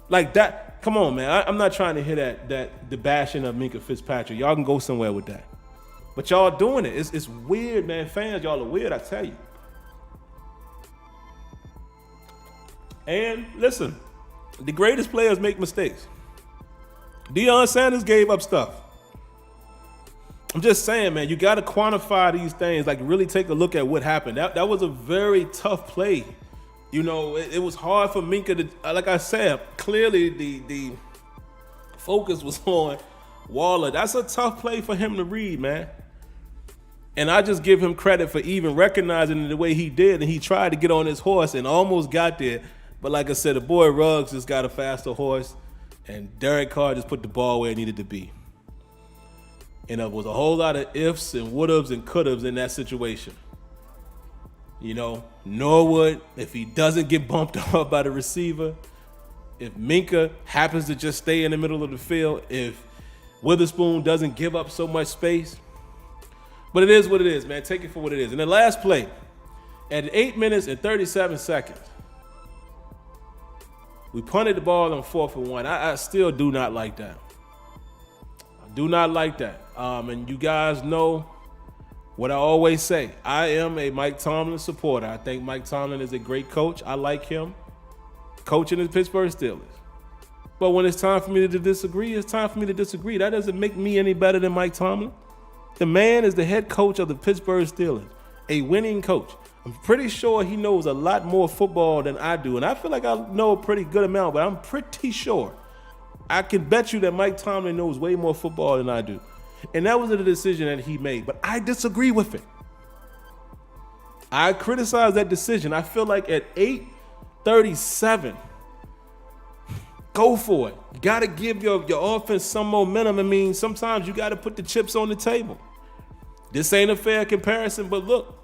Like that, come on, man. I'm not trying to hear that the bashing of Minkah Fitzpatrick. Y'all can go somewhere with that. But y'all doing it. It's weird, man. Fans, y'all are weird, I tell you. And listen, the greatest players make mistakes. Deion Sanders gave up stuff. I'm just saying, man, you got to quantify these things, like really take a look at what happened. That was a very tough play. You know, it was hard for Minkah to, like I said, clearly the focus was on Waller. That's a tough play for him to read, man. And I just give him credit for even recognizing it the way he did, and he tried to get on his horse and almost got there. But like I said, the boy Ruggs just got a faster horse, and Derek Carr just put the ball where it needed to be. And there was a whole lot of ifs and would-haves and could-haves in that situation. You know, Norwood, if he doesn't get bumped off by the receiver, if Minkah happens to just stay in the middle of the field, if Witherspoon doesn't give up so much space. But it is what it is, man. Take it for what it is. In the last play, at 8 minutes and 37 seconds, we punted the ball on 4th and 1. I still do not like that. I do not like that. And you guys know what I always say. I am a Mike Tomlin supporter. I think Mike Tomlin is a great coach. I like him coaching the Pittsburgh Steelers. But when it's time for me to disagree, it's time for me to disagree. That doesn't make me any better than Mike Tomlin. The man is the head coach of the Pittsburgh Steelers, a winning coach. I'm pretty sure he knows a lot more football than I do. And I feel like I know a pretty good amount, but I'm pretty sure. I can bet you that Mike Tomlin knows way more football than I do. And that was a decision that he made, but I disagree with it. I criticize that decision. I feel like at 8:37, go for it. You got to give your offense some momentum. I mean, sometimes you got to put the chips on the table. This ain't a fair comparison, but look,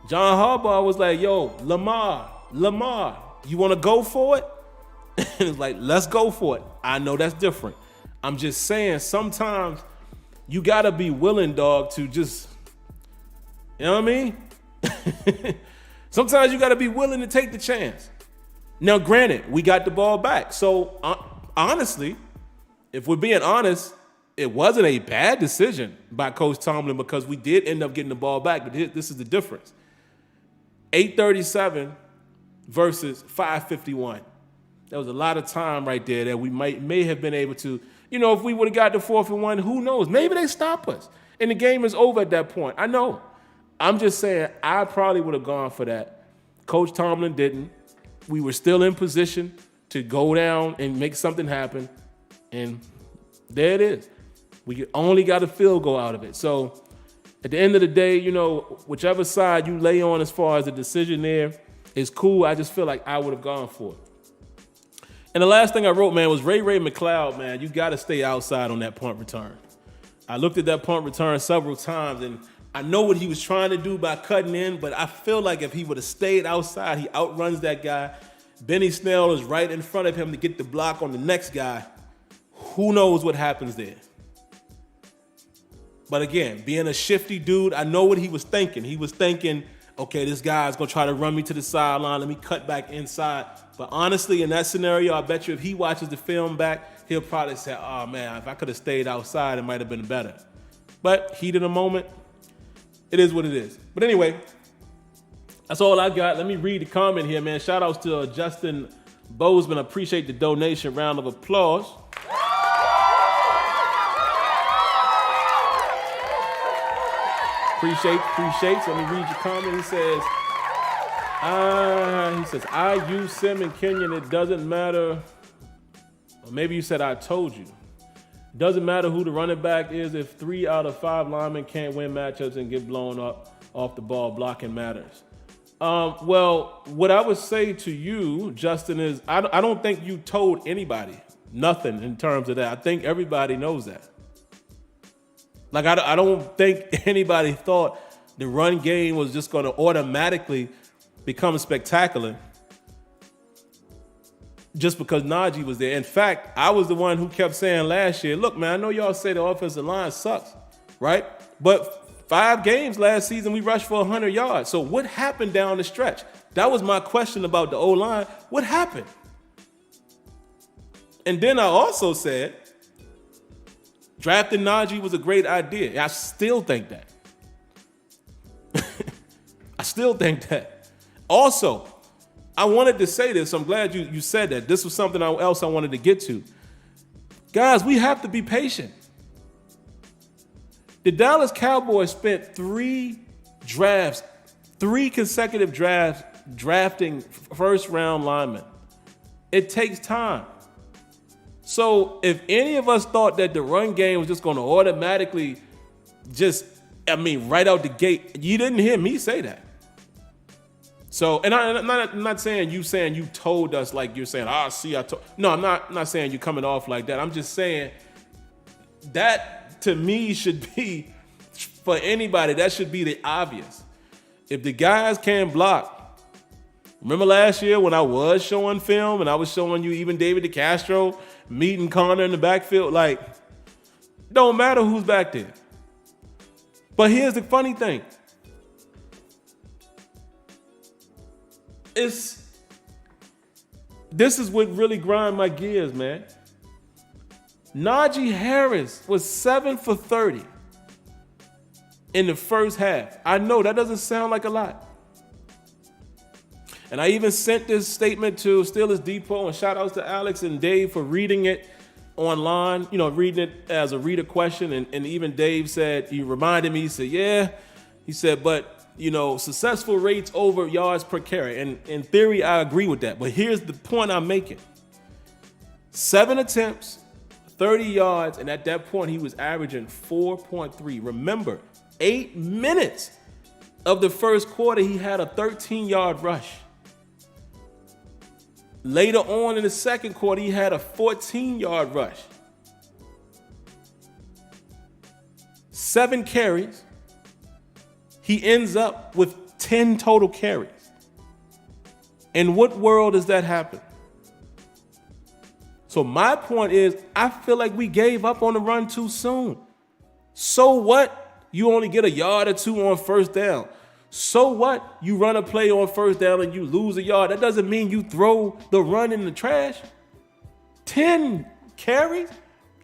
John Harbaugh was like, yo, Lamar, you want to go for it? And it's like, let's go for it. I know that's different. I'm just saying sometimes you got to be willing, dog, to just, you know what I mean? Sometimes you got to be willing to take the chance. Now, granted, we got the ball back. So, honestly, if we're being honest, it wasn't a bad decision by Coach Tomlin because we did end up getting the ball back. But this is the difference. 8:37 versus 5:51. There was a lot of time right there that we may have been able to, you know, if we would have got the 4th and 1, who knows? Maybe they stop us. And the game is over at that point. I know. I'm just saying I probably would have gone for that. Coach Tomlin didn't. We were still in position to go down and make something happen. And there it is. We only got a field goal out of it. So at the end of the day, you know, whichever side you lay on as far as the decision there is cool. I just feel like I would have gone for it. And the last thing I wrote, man, was Ray McCloud, man. You got to stay outside on that punt return. I looked at that punt return several times, and I know what he was trying to do by cutting in, but I feel like if he would have stayed outside, he outruns that guy. Benny Snell is right in front of him to get the block on the next guy. Who knows what happens there? But again, being a shifty dude, I know what he was thinking. He was thinking, okay, this guy's going to try to run me to the sideline. Let me cut back inside. But honestly, in that scenario, I bet you if he watches the film back, he'll probably say, oh, man, if I could have stayed outside, it might have been better. But heat of the moment, it is what it is. But anyway, that's all I got. Let me read the comment here, man. Shout outs to Justin Bozeman. Appreciate the donation. Round of applause. Appreciate. So let me read your comment. He says, I use Sim and Kenyon. It doesn't matter. Or maybe you said I told you. Doesn't matter who the running back is if 3 out of 5 linemen can't win matchups and get blown up off the ball. Blocking matters. Well, what I would say to you, Justin, is I don't think you told anybody nothing in terms of that. I think everybody knows that. Like, I don't think anybody thought the run game was just going to automatically become spectacular just because Najee was there. In fact, I was the one who kept saying last year, look, man, I know y'all say the offensive line sucks, right? But 5 games last season, we rushed for 100 yards. So what happened down the stretch? That was my question about the O-line. What happened? And then I also said, drafting Najee was a great idea. I still think that. I still think that. Also, I wanted to say this. I'm glad you said that. This was something else I wanted to get to. Guys, we have to be patient. The Dallas Cowboys spent 3 consecutive drafts drafting first-round linemen. It takes time. So if any of us thought that the run game was just going to automatically right out the gate, you didn't hear me say that. So, and I'm not saying you told us like you're saying, I told. No, I'm not saying you're coming off like that. I'm just saying that to me should be, for anybody, that should be the obvious. If the guys can't block, remember last year when I was showing film and I was showing you even David DeCastro meeting Connor in the backfield, like, don't matter who's back there. But here's the funny thing. This is what really grind my gears, man. Najee Harris was 7 for 30 in the first half. I know that doesn't sound like a lot. And I even sent this statement to Steelers Depot, and shout outs to Alex and Dave for reading it online, reading it as a reader question. And even Dave said, he reminded me, he said, yeah. He said, but, successful rates over yards per carry. And in theory, I agree with that. But here's the point I'm making. 7 attempts, 30 yards, and at that point, he was averaging 4.3. Remember, 8 minutes of the first quarter, he had a 13-yard rush. Later on in the second quarter, he had a 14-yard rush. 7 carries. He ends up with 10 total carries. In what world does that happen? So my point is, I feel like we gave up on the run too soon. So what? You only get a yard or 2 on first down. So what? You run a play on first down and you lose a yard. That doesn't mean you throw the run in the trash. 10 carries?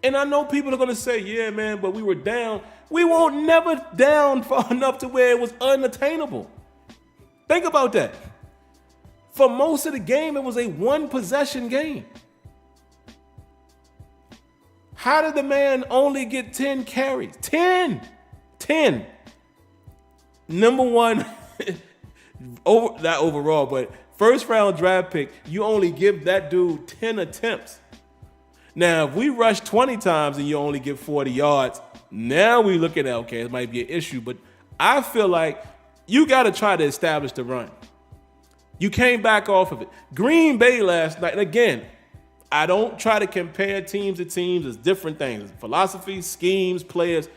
And I know people are going to say, yeah, man, but we were down. We weren't never down far enough to where it was unattainable. Think about that. For most of the game, it was a 1-possession game. How did the man only get 10 carries? 10. Number one, not overall, but first round draft pick, you only give that dude 10 attempts. Now, if we rush 20 times and you only get 40 yards, now we look at, okay, it might be an issue, but I feel like you got to try to establish the run. You came back off of it. Green Bay last night, and again, I don't try to compare teams to teams. It's different things. Philosophy, schemes, players.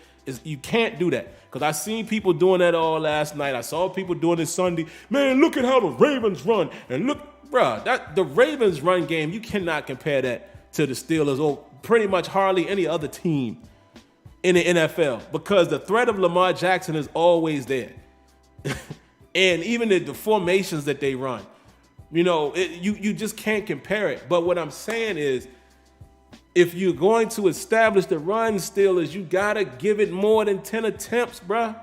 You can't do that. Because I seen people doing that all last night. I saw people doing it Sunday. Man, look at how the Ravens run. And look, the Ravens run game, you cannot compare that to the Steelers or pretty much hardly any other team in the NFL. Because the threat of Lamar Jackson is always there. And even the formations that they run. You just can't compare it. But what I'm saying is, if you're going to establish the run, Steelers, you got to give it more than 10 attempts, bruh.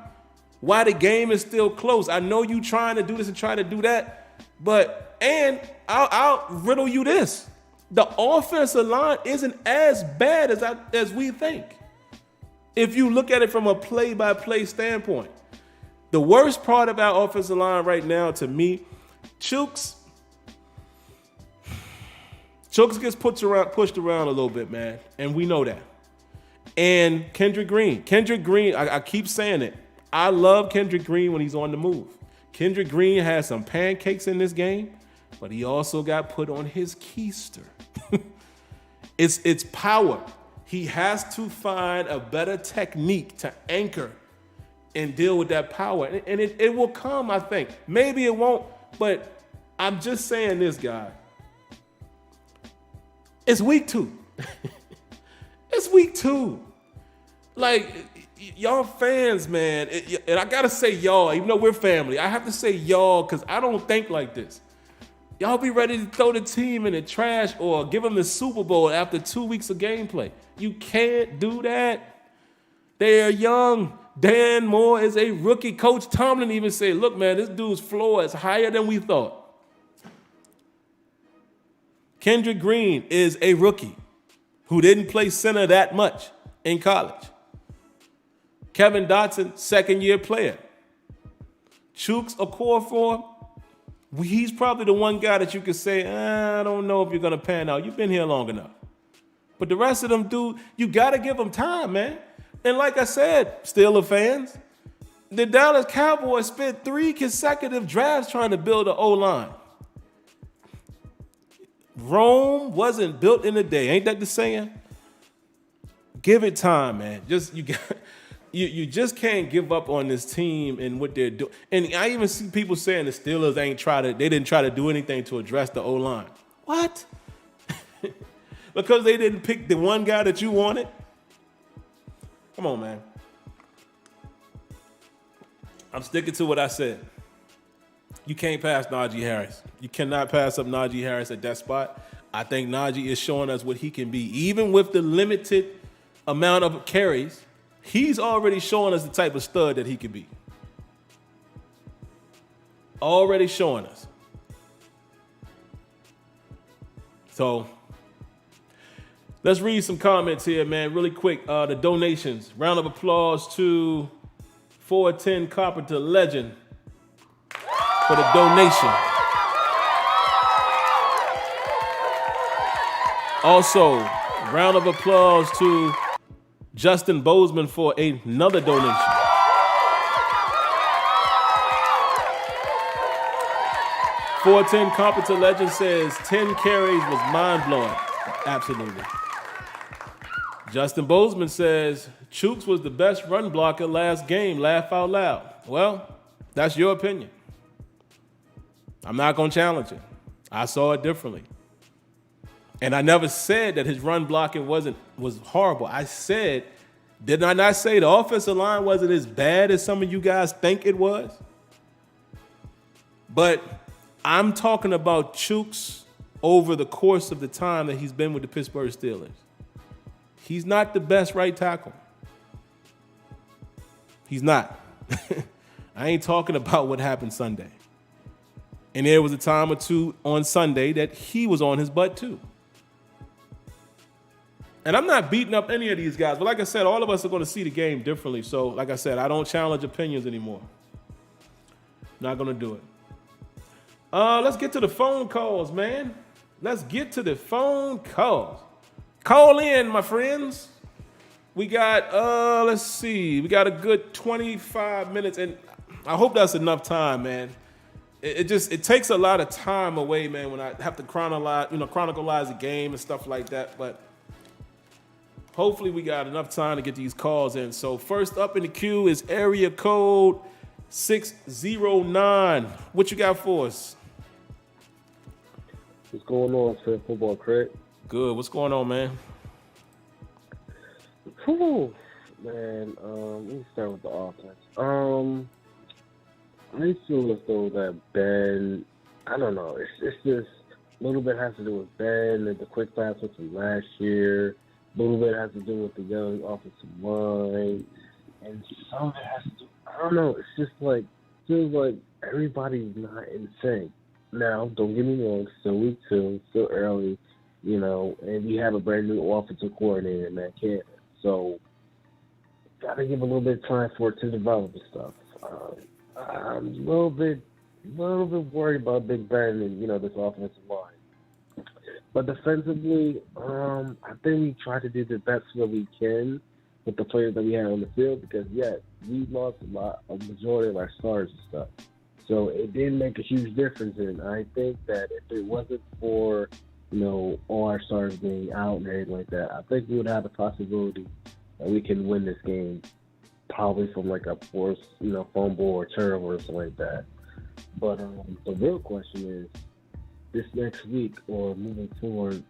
Why the game is still close. I know you trying to do this and trying to do that, and I'll riddle you this. The offensive line isn't as bad as we think. If you look at it from a play-by-play standpoint. The worst part of our offensive line right now, to me, Chooks gets pushed around a little bit, man, and we know that. And Kendrick Green, I keep saying it. I love Kendrick Green when he's on the move. Kendrick Green had some pancakes in this game, but he also got put on his keister. It's power. He has to find a better technique to anchor and deal with that power. And it will come, I think. Maybe it won't, but I'm just saying this, guy. It's week 2. It's week 2. Like, y'all fans, man, and I gotta say y'all, even though we're family, I have to say y'all because I don't think like this. Y'all be ready to throw the team in the trash or give them the Super Bowl after 2 weeks of gameplay. You can't do that. They're young. Dan Moore is a rookie. Coach Tomlin even said, look, man, this dude's floor is higher than we thought. Kendrick Green is a rookie who didn't play center that much in college. Kevin Dotson, second-year player. Chooks Okorafor, he's probably the one guy that you could say, I don't know if you're going to pan out. You've been here long enough. But the rest of them, dude, you got to give them time, man. And like I said, Steelers fans, the Dallas Cowboys spent 3 consecutive drafts trying to build an O-line. Rome wasn't built in a day. Ain't that the saying? Give it time, man. You just can't give up on this team and what they're doing. And I even see people saying the Steelers they didn't try to do anything to address the O-line. What? Because they didn't pick the one guy that you wanted? Come on, man. I'm sticking to what I said. You can't pass Najee Harris. You cannot pass up Najee Harris at that spot. I think Najee is showing us what he can be. Even with the limited amount of carries, he's already showing us the type of stud that he could be. Already showing us. So, let's read some comments here, man, really quick. The donations. Round of applause to 410 Carpenter Legend for the donation. Also, round of applause to Justin Bozeman for another donation. .410 Carpenter Legend says 10 carries was mind-blowing. Absolutely. Justin Bozeman says Chooks was the best run blocker last game. Laugh out loud. Well, that's your opinion. I'm not going to challenge it. I saw it differently. And I never said that his run blocking was horrible. I said, did I not say the offensive line wasn't as bad as some of you guys think it was? But I'm talking about Chooks over the course of the time that he's been with the Pittsburgh Steelers. He's not the best right tackle. He's not. I ain't talking about what happened Sunday. And there was a time or two on Sunday that he was on his butt too. And I'm not beating up any of these guys, but like I said, all of us are going to see the game differently. So, like I said, I don't challenge opinions anymore. Not going to do it. Let's get to the phone calls, man. Let's get to the phone calls. Call in, my friends. We got, let's see, we got a good 25 minutes, and I hope that's enough time, man. It takes a lot of time away, man, when I have to chronicleize the game and stuff like that. But hopefully we got enough time to get these calls in. So first up in the queue is area code 609. What you got for us? What's going on, SimFBallCritic? Good. What's going on, man? Whew, man, let me start with the offense. I feel as though that Ben, I don't know, it's just a little bit has to do with Ben and the quick passes from last year. A little bit has to do with the young offensive line. And some of it has to do, I don't know, it's just like, feels like everybody's not in sync. Now, don't get me wrong, still week 2, still early, and we have a brand new offensive coordinator in that Cannon. So, gotta give a little bit of time for it to develop and stuff. I'm a little bit worried about Big Ben and, this offensive line. But defensively, I think we try to do the best that we can with the players that we have on the field because, we lost a majority of our stars and stuff. So it did make a huge difference. And I think that if it wasn't for, all our stars being out and everything like that, I think we would have the possibility that we can win this game probably from like a forced, fumble or turnover or something like that. But the real question is, this next week or moving forward,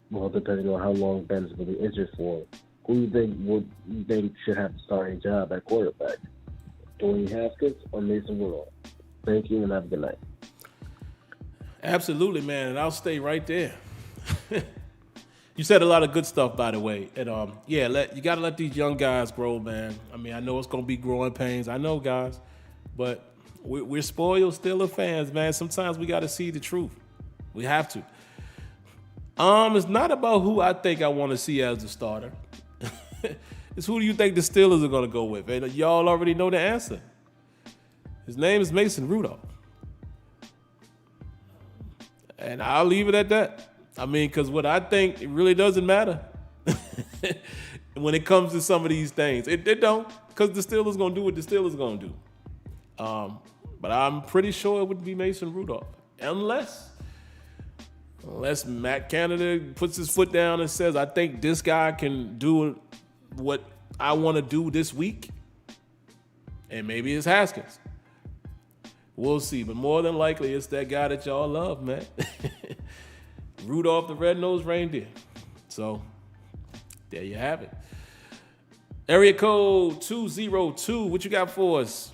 well, depending on how long Ben's really injured for, who do you think should have the starting job at quarterback? Dwayne Haskins or Mason Rudolph? Thank you and have a good night. Absolutely, man, and I'll stay right there. You said a lot of good stuff, by the way. And you got to let these young guys grow, man. I mean, I know it's going to be growing pains. I know, guys. But we're spoiled Steelers fans, man. Sometimes we got to see the truth. We have to. It's not about who I think I want to see as the starter. It's who do you think the Steelers are going to go with? And y'all already know the answer. His name is Mason Rudolph. And I'll leave it at that. I mean, because what I think, it really doesn't matter when it comes to some of these things. It don't, because the Steelers going to do what the Steelers going to do. But I'm pretty sure it would be Mason Rudolph. Unless Matt Canada puts his foot down and says, I think this guy can do what I want to do this week. And maybe it's Haskins. We'll see. But more than likely, it's that guy that y'all love, man. Rudolph the Red-Nosed Reindeer. So, there you have it. Area code 202. What you got for us?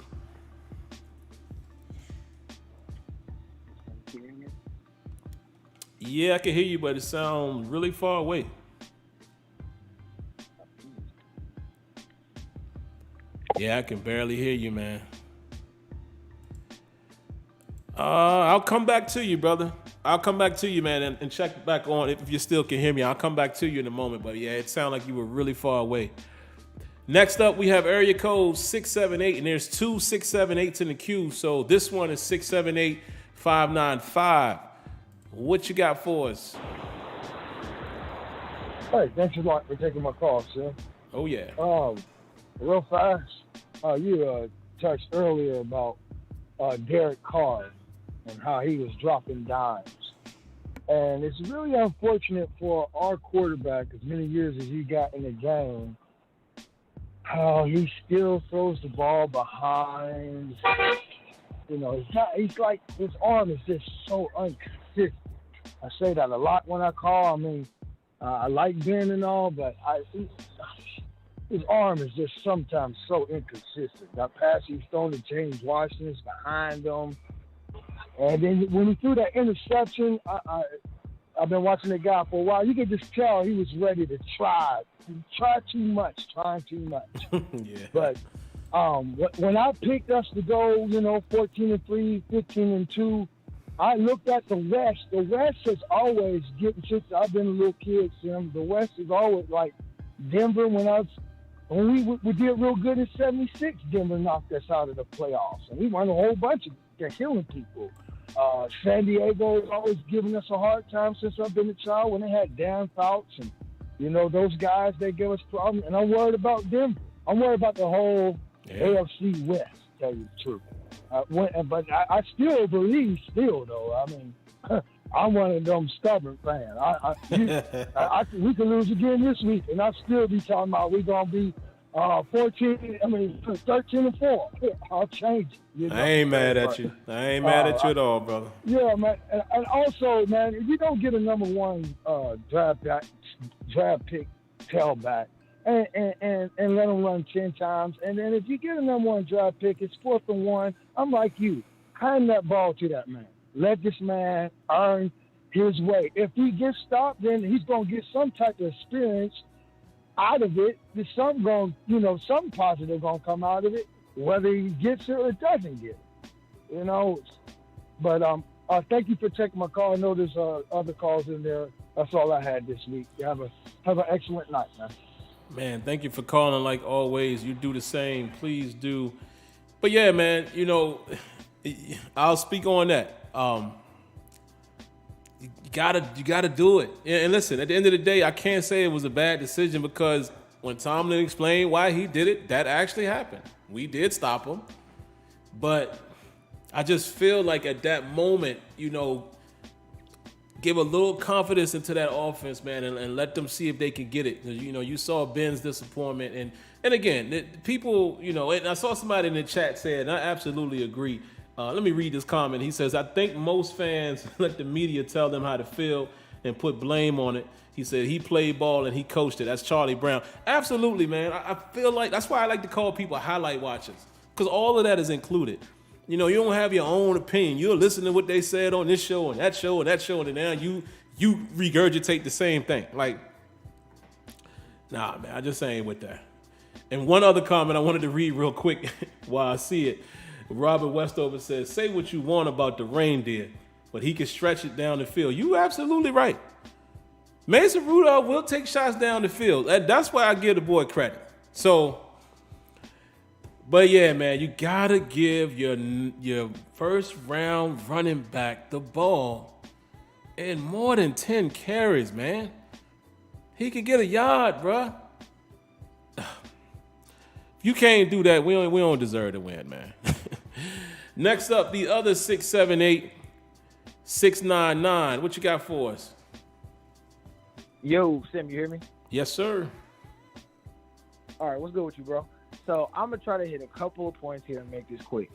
Yeah, I can hear you, but it sounds really far away. Yeah, I can barely hear you, man. I'll come back to you, brother. I'll come back to you, man, and check back on if you still can hear me. I'll come back to you in a moment, but yeah, it sounded like you were really far away. Next up, we have area code 678, and there's two 678s in the queue, so this one is 678-595. What you got for us? Hey, thanks a lot for taking my call, sir. Oh, yeah. Real fast, you touched earlier about Derek Carr and how he was dropping dimes. And it's really unfortunate for our quarterback, as many years as he got in the game, how he still throws the ball behind. He's like, his arm is just so inconsistent. I say that a lot when I call. I mean, I like Ben and all, but his arm is just sometimes so inconsistent. That pass he's thrown to James Washington's behind him. And then when he threw that interception, I've been watching the guy for a while. You could just tell he was ready to try. He tried too much, trying too much. Yeah. But when I picked us to go, 14-3, 15-2, I looked at the West. The West is always getting, since I've been a little kid, Sim, the West is always like Denver. When we did real good in 76, Denver knocked us out of the playoffs. And we won a whole bunch of, they're killing people. San Diego has always given us a hard time since I've been a child when they had Dan Fouts and, those guys, they give us problems. And I'm worried about Denver. I'm worried about the whole AFC West, to tell you the truth. But I still believe, though. I mean, I'm one of them stubborn fans. We could lose again this week, and I'll still be talking about we're going to be 13-4. I'll change it. I ain't mad at you. I ain't mad at you at all, brother. Yeah, man. And also, man, if you don't get a number one draft pick tailback, and let them run 10 times. And then if you get a number one draft pick, it's 4th and 1. I'm like you. Hand that ball to that man. Let this man earn his way. If he gets stopped, then he's going to get some type of experience out of it. There's something something positive going to come out of it, whether he gets it or doesn't get it. But thank you for taking my call. I know there's other calls in there. That's all I had this week. You have an excellent night, man. Man, thank you for calling like always. You do the same. Please do. But yeah, man, I'll speak on that. You gotta do it. And listen, at the end of the day, I can't say it was a bad decision because when Tomlin explained why he did it, that actually happened. We did stop him. But I just feel like at that moment, give a little confidence into that offense, man, and let them see if they can get it. You saw Ben's disappointment, and again, people, and I saw somebody in the chat say, and I absolutely agree. Let me read this comment. He says, I think most fans let the media tell them how to feel and put blame on it. He said he played ball and he coached it. That's Charlie Brown. Absolutely, man. I feel like that's why I like to call people highlight watchers, because all of that is included. You don't have your own opinion. You're listening to what they said on this show and that show and that show, and now you regurgitate the same thing. Like, nah, man, I just ain't with that. And one other comment I wanted to read real quick while I see it. Robert Westover says, say what you want about the reindeer, but he can stretch it down the field. You absolutely right. Mason Rudolph will take shots down the field. That's why I give the boy credit. So, but yeah, man, you gotta give your first round running back the ball and more than 10 carries, man. He could get a yard, bruh. If you can't do that, we don't deserve to win, man. Next up, the other 678, 699. What you got for us? Yo, Sim, you hear me? Yes, sir. All right, what's good with you, bro? So I'm going to try to hit a couple of points here and make this quick.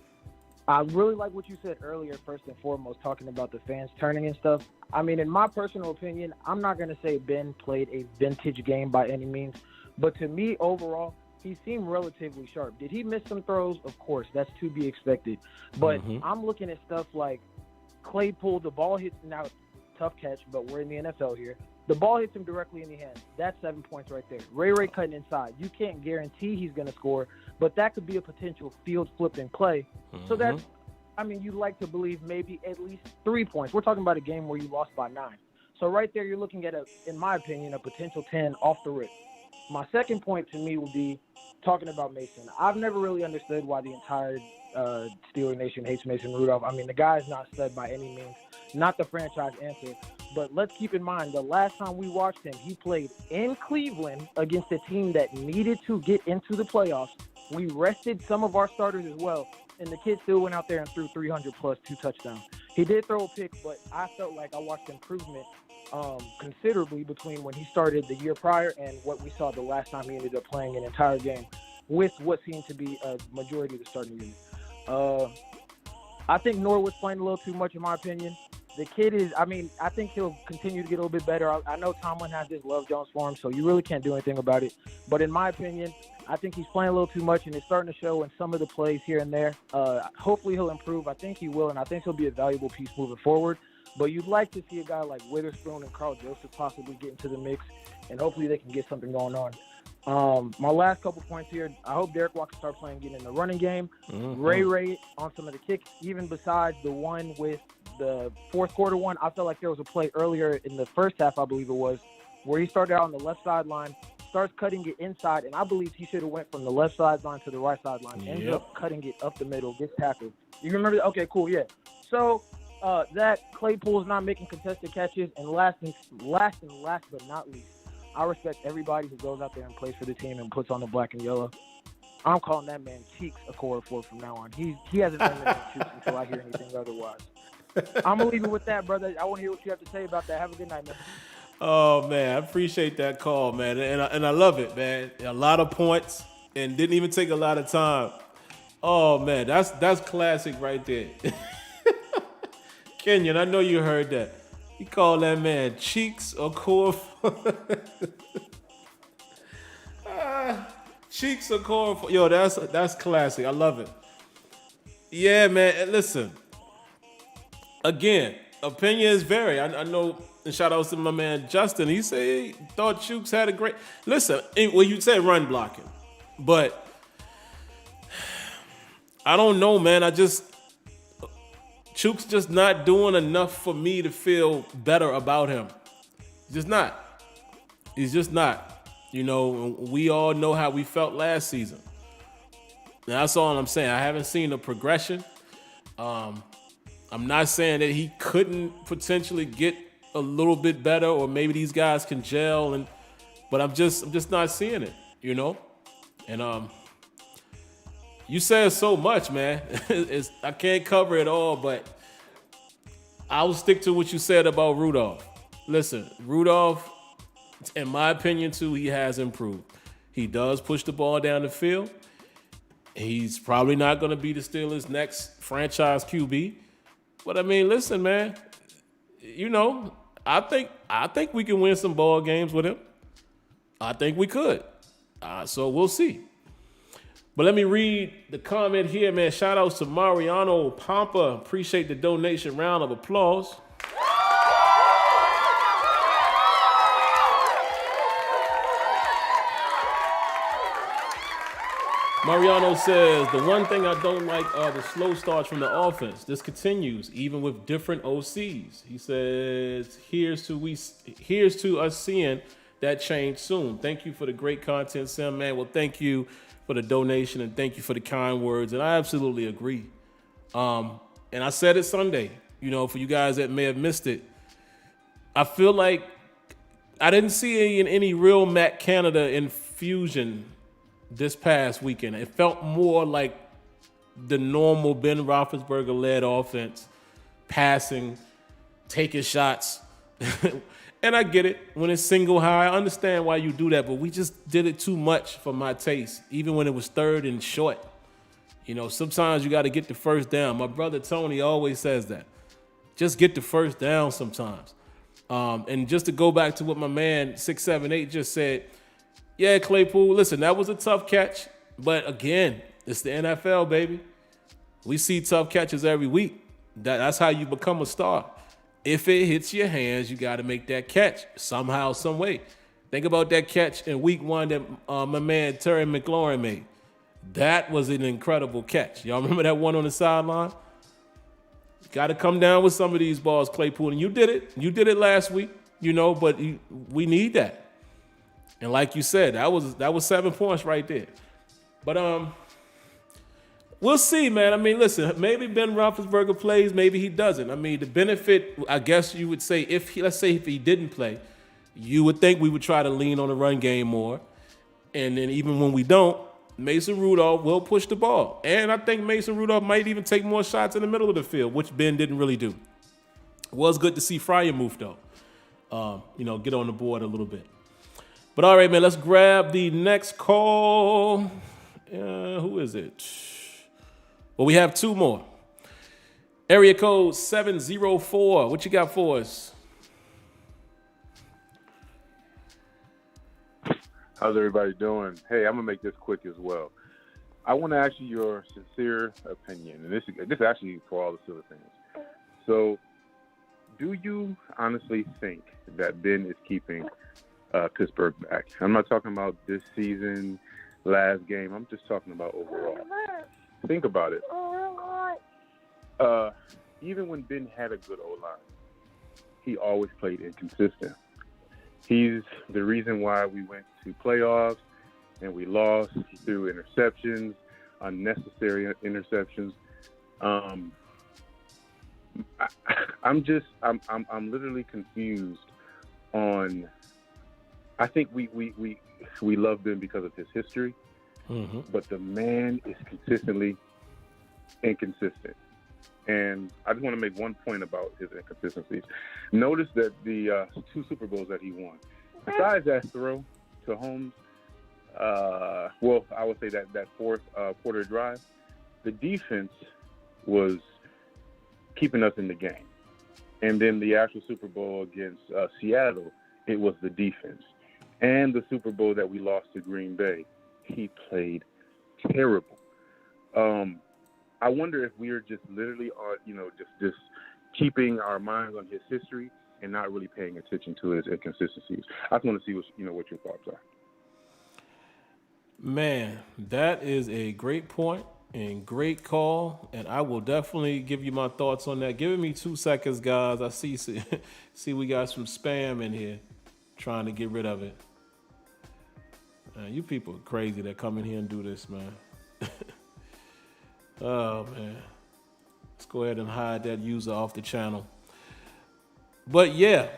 I really like what you said earlier, first and foremost, talking about the fans turning and stuff. I mean, in my personal opinion, I'm not going to say Ben played a vintage game by any means, but to me, overall, he seemed relatively sharp. Did he miss some throws? Of course, that's to be expected. But I'm looking at stuff like Claypool, the ball hits, now tough catch, but we're in the NFL here. The ball hits him directly in the hand. That's 7 points right there. Ray cutting inside. You can't guarantee he's going to score, but that could be a potential field flipping play. So that's, you'd like to believe maybe at least 3 points. We're talking about a game where you lost by 9. So right there, you're looking at, in my opinion, a potential 10 off the rip. My second point to me would be talking about Mason. I've never really understood why the entire SteelerNation hates Mason Rudolph. I mean, the guy's not stud by any means, not the franchise answer. But let's keep in mind, the last time we watched him, he played in Cleveland against a team that needed to get into the playoffs. We rested some of our starters as well, and the kid still went out there and threw 300 plus 2 touchdowns. He did throw a pick, but I felt like I watched improvement considerably between when he started the year prior and what we saw the last time he ended up playing an entire game with what seemed to be a majority of the starting unit. I think Norwood's playing a little too much, in my opinion. The kid is, I think he'll continue to get a little bit better. I know Tomlin has this Love Jones for him, so you really can't do anything about it. But in my opinion, I think he's playing a little too much, and it's starting to show in some of the plays here and there. Hopefully he'll improve. I think he will, and I think he'll be a valuable piece moving forward. But you'd like to see a guy like Witherspoon and Carl Joseph possibly get into the mix, and hopefully they can get something going on. My last couple points here, I hope Derek Walker starts playing, getting in the running game. Ray on some of the kicks, even besides the one with the fourth quarter one. I felt like there was a play earlier in the first half, I believe it was, where he started out on the left sideline, starts cutting it inside, and I believe he should have went from the left sideline to the right sideline. Ended up cutting it up the middle, gets tackled. You remember that? Okay, cool, yeah. So that Claypool's not making contested catches, and last but not least, I respect everybody who goes out there and plays for the team and puts on the black and yellow. I'm calling that man Cheeks Okorafor from now on. He hasn't been the Cheeks until I hear anything otherwise. I'm going to leave it with that, brother. I want to hear what you have to say about that. Have a good night, man. Oh, man, I appreciate that call, man. And I love it, man. A lot of points and didn't even take a lot of time. Oh, man, that's classic right there. Kenyon, I know you heard that. You call that man Cheeks Okorafor. Cheeks Okorafor. Yo, that's classic. I love it. Yeah, man, listen. Again, opinions vary. I know, and shout out to my man Justin. He said he thought Chooks had a great. Listen, well, you said run blocking, but I don't know, man. Chooks just not doing enough for me to feel better about him. He's just not. He's just not. We all know how we felt last season. And that's all I'm saying. I haven't seen a progression. I'm not saying that he couldn't potentially get a little bit better, or maybe these guys can gel, but I'm just not seeing it, And You said so much, man. I can't cover it all, but I'll stick to what you said about Rudolph. Listen, Rudolph, in my opinion, too, he has improved. He does push the ball down the field. He's probably not going to be the Steelers' next franchise QB. But I mean, listen, man. You know, I think we can win some ball games with him. I think we could. So we'll see. But let me read the comment here, man. Shout outs to Mariano Pampa. Appreciate the donation. Round of applause. Mariano says, the one thing I don't like are the slow starts from the offense. This continues, even with different OCs. He says, here's to us seeing that change soon. Thank you for the great content, Sim, man. Well, thank you for the donation and thank you for the kind words. And I absolutely agree. And I said it Sunday, you know, for you guys that may have missed it. I feel like I didn't see any real Matt Canada infusion this past weekend. It felt more like the normal Ben Roethlisberger-led offense, passing, taking shots. And I get it. When it's single high, I understand why you do that, but we just did it too much for my taste, even when it was third and short. You know, sometimes you got to get the first down. My brother Tony always says that. Just get the first down sometimes. And just to go back to what my man 678 just said, yeah, Claypool, listen, that was a tough catch. But again, it's the NFL, baby. We see tough catches every week. That's how you become a star. If it hits your hands, you got to make that catch somehow, some way. Think about that catch in week 1 that my man Terry McLaurin made. That was an incredible catch. Y'all remember that one on the sideline? Got to come down with some of these balls, Claypool. And you did it. You did it last week, you know, but we need that. And like you said, that was 7 points right there. But we'll see, man. I mean, listen, maybe Ben Roethlisberger plays, maybe he doesn't. I mean, the benefit, I guess you would say, let's say if he didn't play, you would think we would try to lean on the run game more. And then even when we don't, Mason Rudolph will push the ball. And I think Mason Rudolph might even take more shots in the middle of the field, which Ben didn't really do. It was good to see Freiermuth, though. Get on the board a little bit. But all right, man, let's grab the next call. Who is it? Well, we have 2 more. Area code 704. What you got for us? How's everybody doing? Hey, I'm going to make this quick as well. I want to ask you your sincere opinion, and this is actually for all the Steelers fans. So, do you honestly think that Ben is keeping Pittsburgh back? I'm not talking about this season, last game. I'm just talking about overall. Think about it. Even when Ben had a good O-line, he always played inconsistent. He's the reason why we went to playoffs and we lost through interceptions, unnecessary interceptions. I'm literally confused on. I think we love Ben because of his history, but the man is consistently inconsistent. And I just want to make one point about his inconsistencies. Notice that the 2 Super Bowls that he won, besides that throw to Holmes, I would say that fourth quarter drive, the defense was keeping us in the game. And then the actual Super Bowl against Seattle, it was the defense. And the Super Bowl that we lost to Green Bay, he played terrible. I wonder if we are just literally, just keeping our minds on his history and not really paying attention to his inconsistencies. I just want to see what your thoughts are. Man, that is a great point and great call, and I will definitely give you my thoughts on that. Give me 2 seconds, guys. I see we got some spam in here, trying to get rid of it. Man, you people are crazy that come in here and do this, man. Oh, man. Let's go ahead and hide that user off the channel. But, yeah.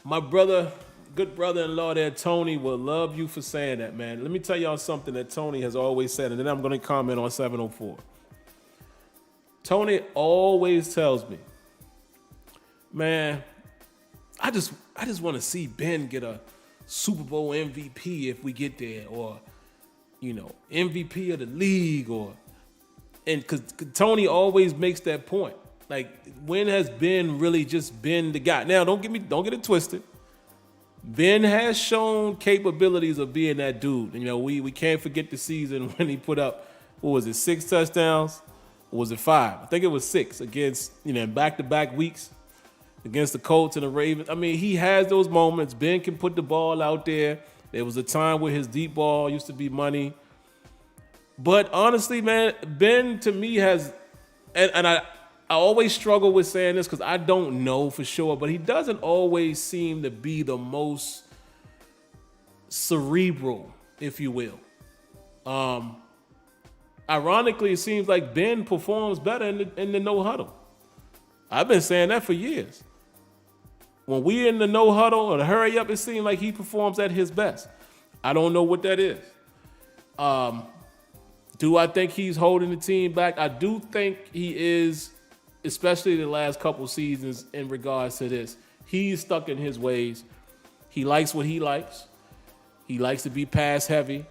My brother good brother-in-law there, Tony, will love you for saying that, man. Let me tell y'all something that Tony has always said, and then I'm going to comment on 704. Tony always tells me, man, I just want to see Ben get a Super Bowl MVP if we get there, or, you know, MVP of the league, and because Tony always makes that point. Like, when has Ben really just been the guy? Now, don't get it twisted. Ben has shown capabilities of being that dude. And, you know, we can't forget the season when he put up, 6 touchdowns? Or was it 5? I think it was 6 against, in back-to-back weeks against the Colts and the Ravens. I mean, he has those moments. Ben can put the ball out there. There was a time where his deep ball used to be money. But honestly, man, Ben to me has, and I always struggle with saying this because I don't know for sure, but he doesn't always seem to be the most cerebral, if you will. Ironically, it seems like Ben performs better in the no huddle. I've been saying that for years. When we're in the no huddle or the hurry up, it seems like he performs at his best. I don't know what that is. Do I think he's holding the team back? I do think he is, especially the last couple seasons in regards to this. He's stuck in his ways. He likes what he likes. He likes to be pass heavy.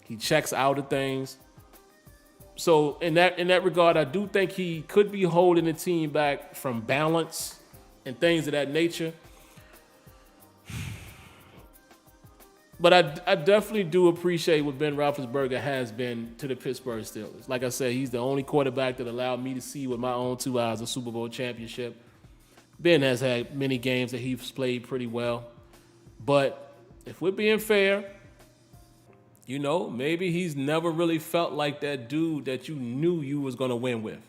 He checks out of things. So in that regard, I do think he could be holding the team back from balance and things of that nature. But I definitely do appreciate what Ben Roethlisberger has been to the Pittsburgh Steelers. Like I said, he's the only quarterback that allowed me to see with my own 2 eyes a Super Bowl championship. Ben has had many games that he's played pretty well. But if we're being fair, maybe he's never really felt like that dude that you knew you was going to win with.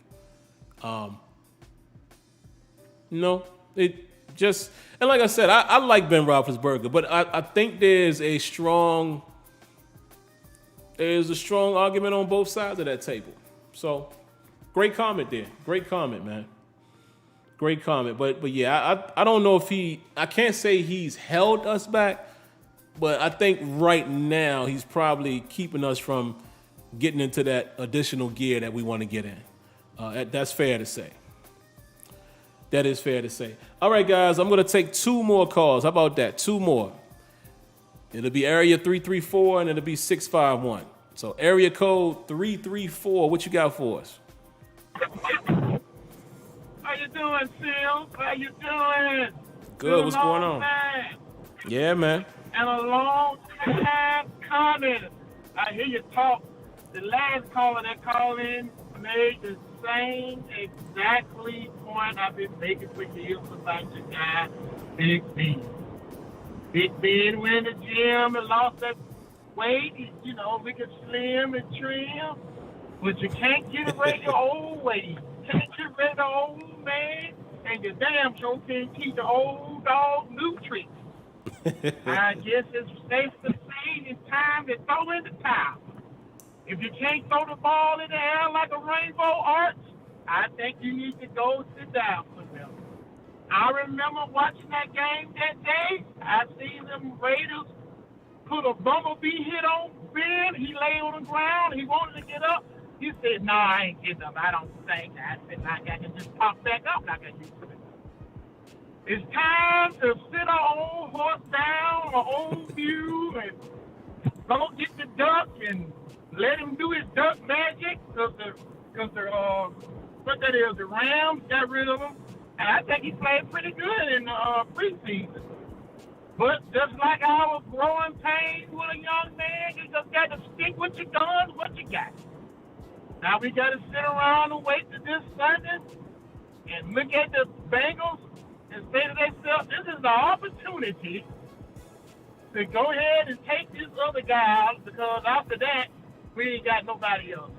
And like I said, I like Ben Roethlisberger, but I think there's a strong argument on both sides of that table. So, great comment there. Great comment, man. Great comment. But yeah, I don't know if I can't say he's held us back, but I think right now he's probably keeping us from getting into that additional gear that we want to get in. That's fair to say. That is fair to say. All right, guys, I'm going to take 2 more calls. How about that? 2 more. It'll be area 334 and it'll be 651. So area code 334, what you got for us? How you doing, Sim? How you doing? Good. What's going on? Man. Yeah, man. And a long time coming. I hear you talk. The last caller that called in made the same exactly point I've been making for years about your guy, Big Ben. Big Ben went to the gym and lost that weight. We can slim and trim, but you can't get rid of your old weight. You can't get rid of the old man, and you damn sure can't keep the old dog new tricks. I guess it's safe to say it's time to throw in the towel. If you can't throw the ball in the air like a rainbow arch, I think you need to go sit down for them. I remember watching that game that day. I seen them Raiders put a bumblebee hit on Ben. He lay on the ground. He wanted to get up. He said, "No, I ain't getting up. I don't think." I said, "I can just pop back up like I used to." It's time to sit our old horse down, our old mule, and go get the duck and let him do his duck magic, because the Rams got rid of him. And I think he played pretty good in the preseason. But just like our growing pains with a young man, you just got to stick with your guns, what you got. Now we got to sit around and wait to this Sunday and look at the Bengals and say to themselves, this is the opportunity to go ahead and take this other guy out, because after that, we ain't got nobody else.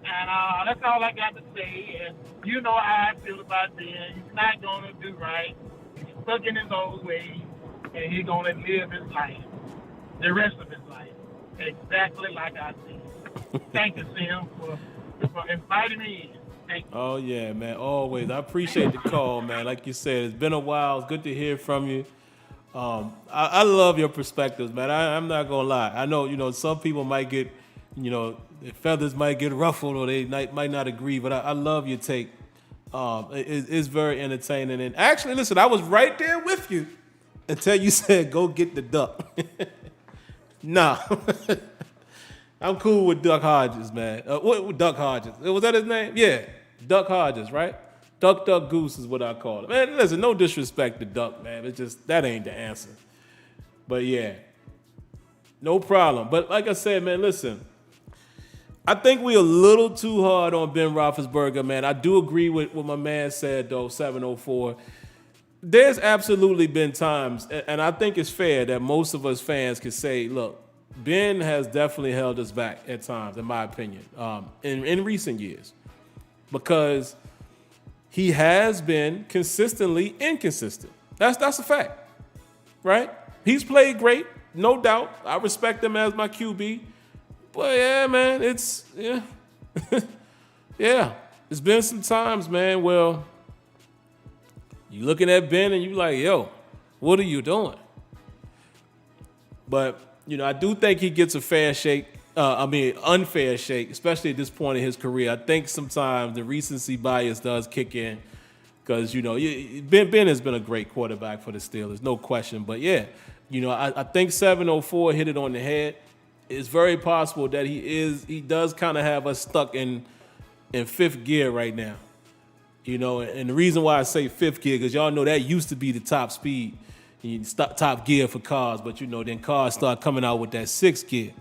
And that's all I got to say. And you know how I feel about Ben. He's not going to do right. He's stuck in his old ways, and he's going to live his life, the rest of his life, exactly like I said. Thank you, Sam, for inviting me in. Thank you. Oh, yeah, man, always. I appreciate the call, man. Like you said, it's been a while. It's good to hear from you. I love your perspectives, man. I'm not gonna lie. I know, some people might get, their feathers might get ruffled or they might not agree, but I love your take. It's very entertaining. And actually, listen, I was right there with you until you said go get the duck. Nah. I'm cool with Duck Hodges, man. What Duck Hodges? Was that his name? Yeah, Duck Hodges, right? Duck Goose is what I call it. Man, listen, no disrespect to Duck, man. It's just, that ain't the answer. But yeah, no problem. But like I said, man, listen, I think we a little too hard on Ben Roethlisberger, man. I do agree with what my man said, though, 704. There's absolutely been times, and I think it's fair that most of us fans can say, look, Ben has definitely held us back at times, in my opinion, in recent years, because he has been consistently inconsistent. That's a fact, right? He's played great, no doubt. I respect him as my QB, but yeah, man, yeah. It's been some times, man, where you looking at Ben and you like, yo, what are you doing? But I do think he gets a fair shake. Unfair shake, especially at this point in his career. I think sometimes the recency bias does kick in because, Ben has been a great quarterback for the Steelers, no question. But yeah, I think 704 hit it on the head. It's very possible that he does kind of have us stuck in fifth gear right now. And the reason why I say fifth gear, because y'all know that used to be the top speed. Top gear for cars, but then cars start coming out with that sixth gear.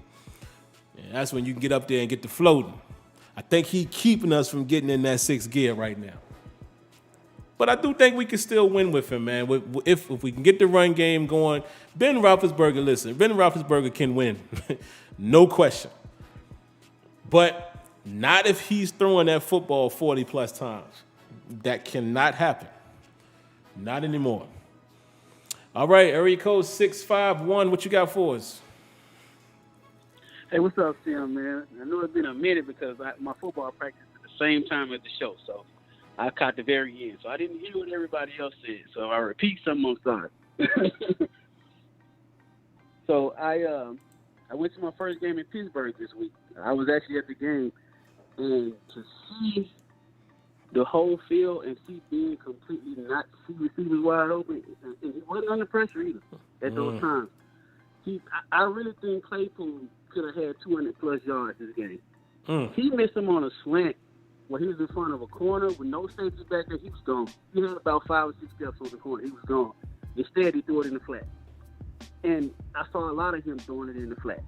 And that's when you can get up there and get the floating. I think he's keeping us from getting in that sixth gear right now. But I do think we can still win with him, man. If we can get the run game going, Ben Roethlisberger can win. No question. But not if he's throwing that football 40 plus times. That cannot happen. Not anymore. All right, area code 651. What you got for us? Hey, what's up, Tim, man? I know it's been a minute because my football practice at the same time as the show, so I caught the very end. So I didn't hear what everybody else said. So if I repeat something, I'm sorry. So I went to my first game in Pittsburgh this week. I was actually at the game, and to see the whole field and see being completely not see receivers wide open, and he wasn't under pressure either at those times. I really think Claypool could have had 200-plus yards this game. He missed him on a slant where he was in front of a corner with no safety back there. He was gone. He had about 5 or 6 steps on the corner. He was gone. Instead, he threw it in the flat. And I saw a lot of him throwing it in the flat.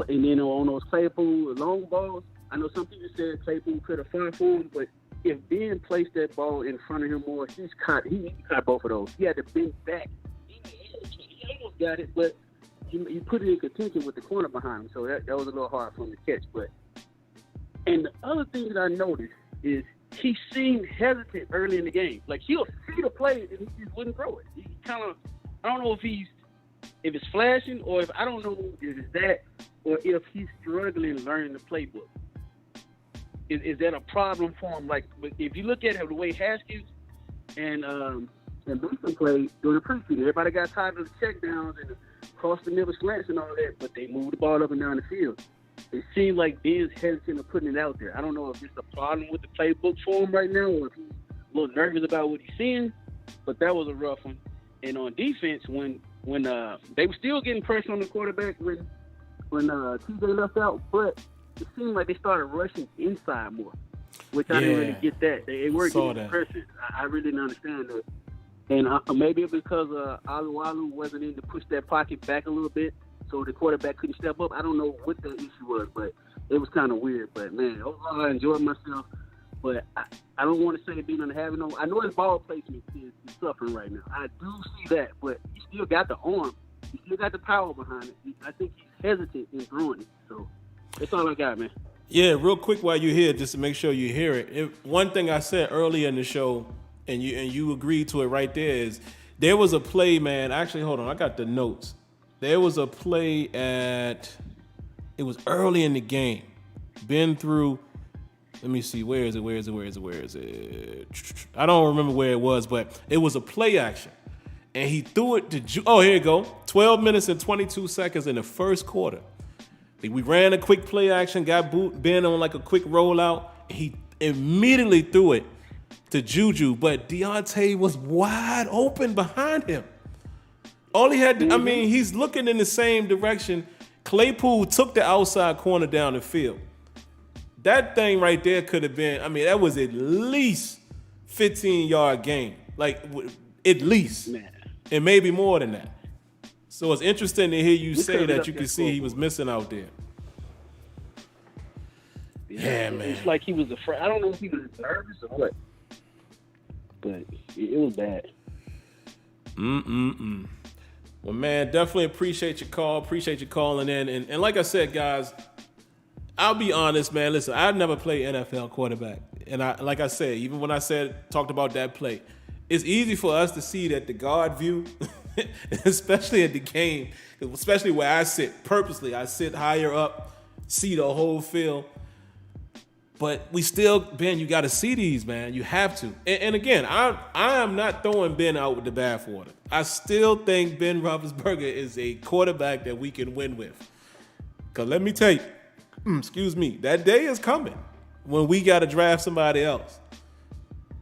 And then on those Claypool long balls, I know some people said Claypool could have fought for him, but if Ben placed that ball in front of him more, he caught both of those. He had to bend back. He almost got it, but you put it in contention with the corner behind him, so that was a little hard for him to catch. And the other thing that I noticed is he seemed hesitant early in the game. Like, he'll see the play and he just wouldn't throw it. He kind of, I don't know if it's flashing or if, I don't know if it's that or if he's struggling learning the playbook. Is that a problem for him? Like, if you look at it the way Haskins and Booster played during the preseason, everybody got tired of the checkdowns and the cross the middle slants and all that, but they moved the ball up and down the field. It seemed like Ben's hesitant of putting it out there. I don't know if it's a problem with the playbook for him right now or if he's a little nervous about what he's seeing, but that was a rough one. And on defense, when they were still getting pressure on the quarterback when TJ left out, but it seemed like they started rushing inside more, which I didn't really get that. They weren't getting pressure. I really didn't understand that. And maybe because Alualu wasn't in to push that pocket back a little bit, so the quarterback couldn't step up. I don't know what the issue was, but it was kind of weird. But, man, overall, I enjoyed myself. But I don't want to say being unhappy. I know his ball placement is suffering right now. I do see that, but he still got the arm. He still got the power behind it. I think he's hesitant in throwing it. So that's all I got, man. Yeah, real quick while you're here, just to make sure you hear it. One thing I said earlier in the show, and you agreed to it right there, is there was a play, man. Actually, hold on. I got the notes. There was a play it was early in the game. Ben threw, let me see, where is it? I don't remember where it was, but it was a play action. and he threw it to oh, here you go. 12 minutes and 22 seconds in the first quarter. We ran a quick play action, got Ben on like a quick rollout. He immediately threw it to Juju, but Deontay was wide open behind him. All he had to, he's looking in the same direction. Claypool took the outside corner down the field. That thing right there could have been, that was at least 15-yard gain. Like, at least. Man. And maybe more than that. So it's interesting to hear you say that you could see he was missing out there. Yeah, man. It's like he was afraid. I don't know if he was nervous or what. But it was bad. Well, man, definitely appreciate your call. Appreciate you calling in. And like I said, guys, I'll be honest, man. Listen, I've never played NFL quarterback. And like I said, even when I talked about that play, it's easy for us to see that the guard view, especially at the game, especially where I sit purposely. I sit higher up, see the whole field. But we still, Ben, you got to see these, man. You have to. And again, I am not throwing Ben out with the bathwater. I still think Ben Roethlisberger is a quarterback that we can win with. Because let me tell you, that day is coming when we got to draft somebody else.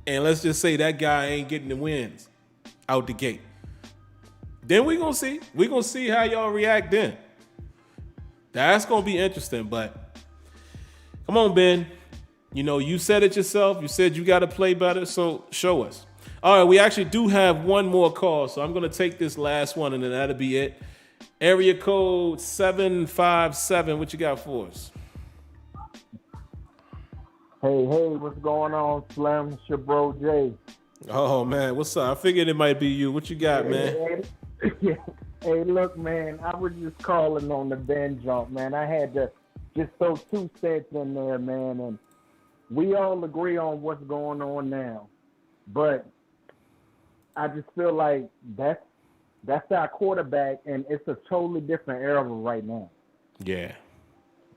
And let's just say that guy ain't getting the wins out the gate. Then we're going to see. We're going to see how y'all react then. That's going to be interesting. But come on, Ben. You said it yourself. You said you got to play better, so show us. All right, we actually do have one more call, so I'm going to take this last one, and then that'll be it. Area code 757, what you got for us? Hey, what's going on, Slim? It's your bro, Jay. Oh, man, what's up? I figured it might be you. What you got, man? Hey, look, man, I was just calling on the Ben jump, man. I had to just throw 2 cents in there, man, and we all agree on what's going on now. But I just feel like that's our quarterback, and it's a totally different era right now. Yeah.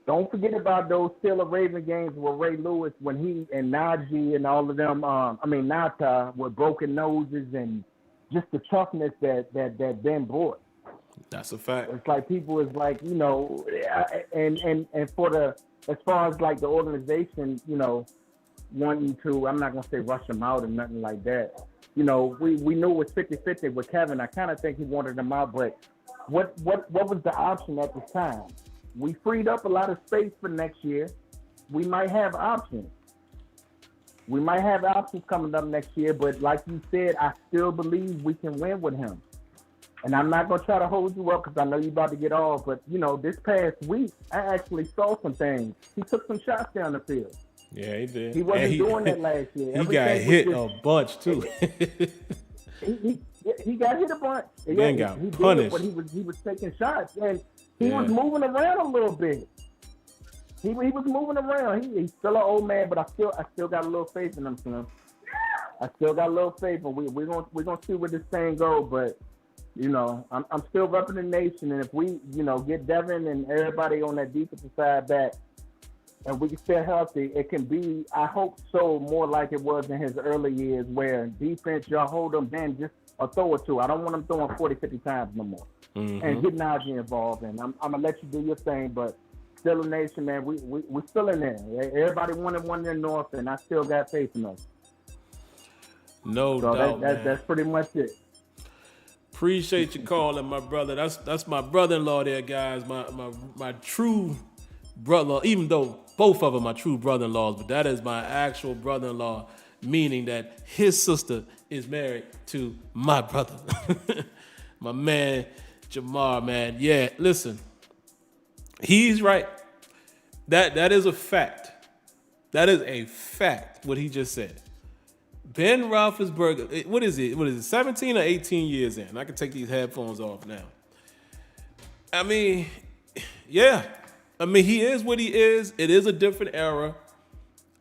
Don't forget about those Steelers-Raven games with Ray Lewis when he and Najee and all of them, Nata, with broken noses and just the toughness that Ben brought. That's a fact. It's like people is like, and for the, as far as like the organization, wanting to, I'm not going to say rush him out or nothing like that. We knew it was 50-50 with Kevin. I kind of think he wanted him out, but what was the option at the time? We freed up a lot of space for next year. We might have options. We might have options coming up next year, but like you said, I still believe we can win with him. And I'm not going to try to hold you up because I know you're about to get off, but, this past week, I actually saw some things. He took some shots down the field. Yeah, he did. He wasn't doing that last year. He got hit a bunch, too. He got hit a bunch. Ben got punished. But he was taking shots, and he was moving around a little bit. He was moving around. He's still an old man, but I still got a little faith in him, son. I still got a little faith, and we're gonna see where this thing goes. But I'm still repping the nation, and if we get Devin and everybody on that defensive side back, and we can stay healthy, it can be, I hope so, more like it was in his early years where defense, y'all hold them, then just a throw or two. I don't want them throwing 40, 50 times no more. Mm-hmm. And get Najee involved. And I'm going to let you do your thing, but SteelerNation, man, we're still in there. Everybody wanted one in the North, and I still got faith in us. No doubt, man. That's pretty much it. Appreciate you calling, my brother. That's my brother-in-law there, guys. My true brother, even though both of them are true brother-in-laws, but that is my actual brother-in-law, meaning that his sister is married to my brother. My man, Jamar, man. Yeah, listen, he's right. That is a fact. That is a fact, what he just said. Ben Roethlisberger, what is it, 17 or 18 years in? I can take these headphones off now. Yeah. He is what he is. It is a different era.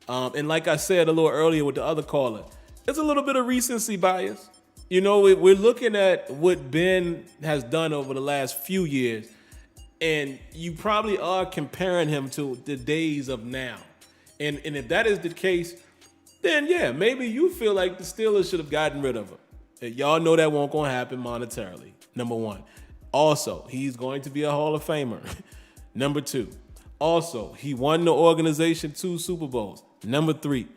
And like I said a little earlier with the other caller, it's a little bit of recency bias. We're looking at what Ben has done over the last few years, and you probably are comparing him to the days of now. And if that is the case, then yeah, maybe you feel like the Steelers should have gotten rid of him. Y'all know that won't gonna happen monetarily. Number one. Also, he's going to be a Hall of Famer. Number two. Also, he won the organization 2 Super Bowls. Number three.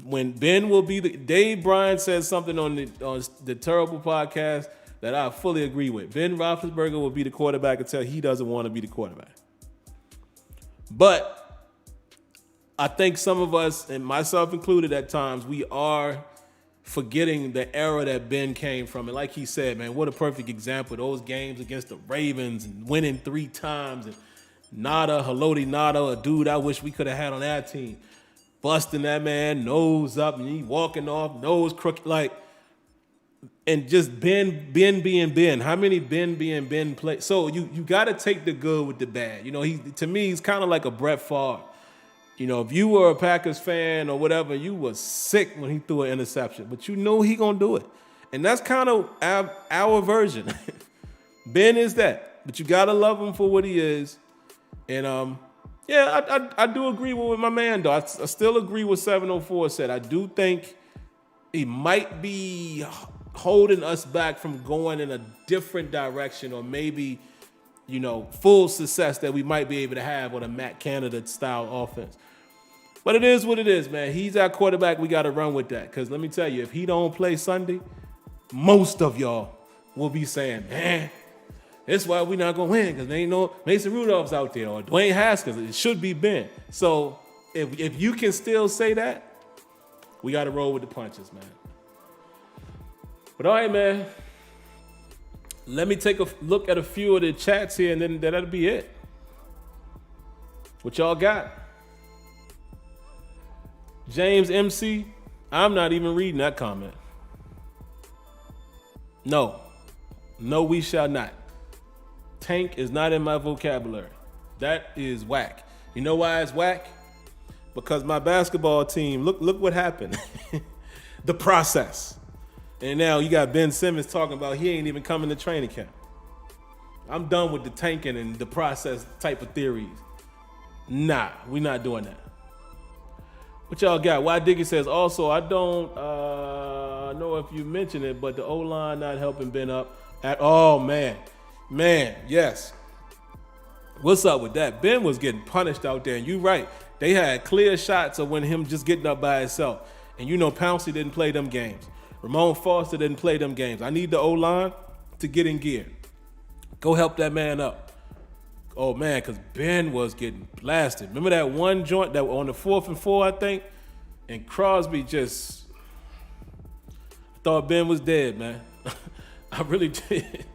When Ben will be Dave Bryan said something on the Terrible podcast that I fully agree with. Ben Roethlisberger will be the quarterback until he doesn't want to be the quarterback. But I think some of us, and myself included at times, we are forgetting the era that Ben came from. And like he said, man, what a perfect example. Those games against the Ravens and winning 3 times. And Haloti Nada, a dude I wish we could have had on our team. Busting that man, nose up, and he walking off, nose crooked, like, and just Ben being Ben. How many Ben being Ben play? So you got to take the good with the bad. You know, to me, he's kind of like a Brett Favre. You know, if you were a Packers fan or whatever, you was sick when he threw an interception, but you know he gonna do it. And that's kind of our version. Ben is that, but you got to love him for what he is. And, yeah, I do agree with my man, though. I still agree with 704 said. I do think he might be holding us back from going in a different direction, or maybe, you know, full success that we might be able to have with a Matt Canada style offense. But it is what it is, man. He's our quarterback. We got to run with that. Because let me tell you, if he don't play Sunday, most of y'all will be saying, man, that's why we're not going to win, because there ain't no Mason Rudolph's out there or Dwayne Haskins. It should be Ben. So if you can still say that, we got to roll with the punches, man. But all right, man. Let me take a look at a few of the chats here, and then that'll be it. What y'all got? James MC, I'm not even reading that comment. No, we shall not. Tank is not in my vocabulary. That is whack. You know why it's whack? Because my basketball team, look what happened. The process. And now you got Ben Simmons talking about he ain't even coming to training camp. I'm done with the tanking and the process type of theories. Nah, we're not doing that. What y'all got? Why Diggy says, also, I don't know if you mentioned it, but the O-line not helping Ben up at all, man. Man, yes. What's up with that? Ben was getting punished out there, and you right. They had clear shots of when him just getting up by himself. And you know Pouncey didn't play them games. Ramon Foster didn't play them games. I need the O-line to get in gear. Go help that man up. Oh, man, because Ben was getting blasted. Remember that one joint that on the 4th and 4, I think? And Crosby just... I thought Ben was dead, man. I really did.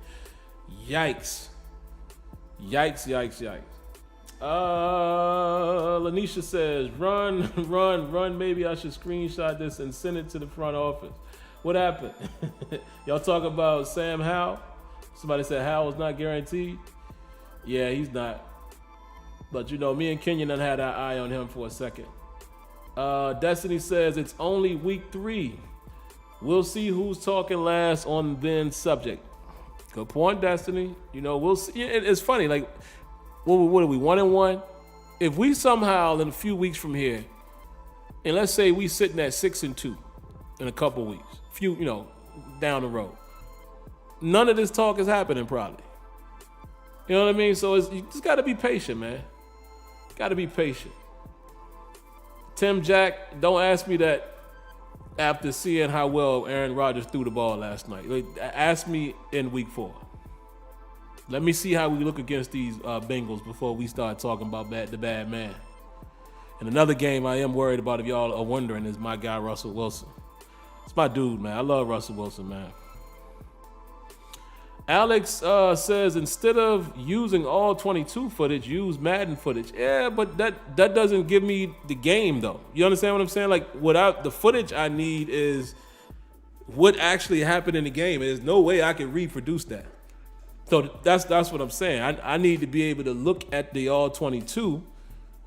Yikes. Lanisha says, run. Maybe I should screenshot this and send it to the front office. What happened? Y'all talk about Sam Howell? Somebody said Howell was not guaranteed. Yeah, he's not. But, you know, me and Kenyon done had our eye on him for a second. Destiny says it's only week 3. We'll see who's talking last on Ben's subject. Good point, Destiny. You know, we'll see. It's funny, like, what are we, 1-1? If we somehow, in a few weeks from here, and let's say we sitting at 6-2 in a couple weeks, down the road, none of this talk is happening probably. You know what I mean? So you just got to be patient, man. Got to be patient. Tim Jack, don't ask me that after seeing how well Aaron Rodgers threw the ball last night. Ask me in week 4. Let me see how we look against these Bengals before we start talking about the bad man. And another game I am worried about, if y'all are wondering, is my guy Russell Wilson. It's my dude, man. I love Russell Wilson, man. Alex says, instead of using all 22 footage, use Madden footage. Yeah, but that doesn't give me the game, though. You understand what I'm saying? Like, the footage I need is what actually happened in the game. There's no way I can reproduce that. So that's what I'm saying. I need to be able to look at the all 22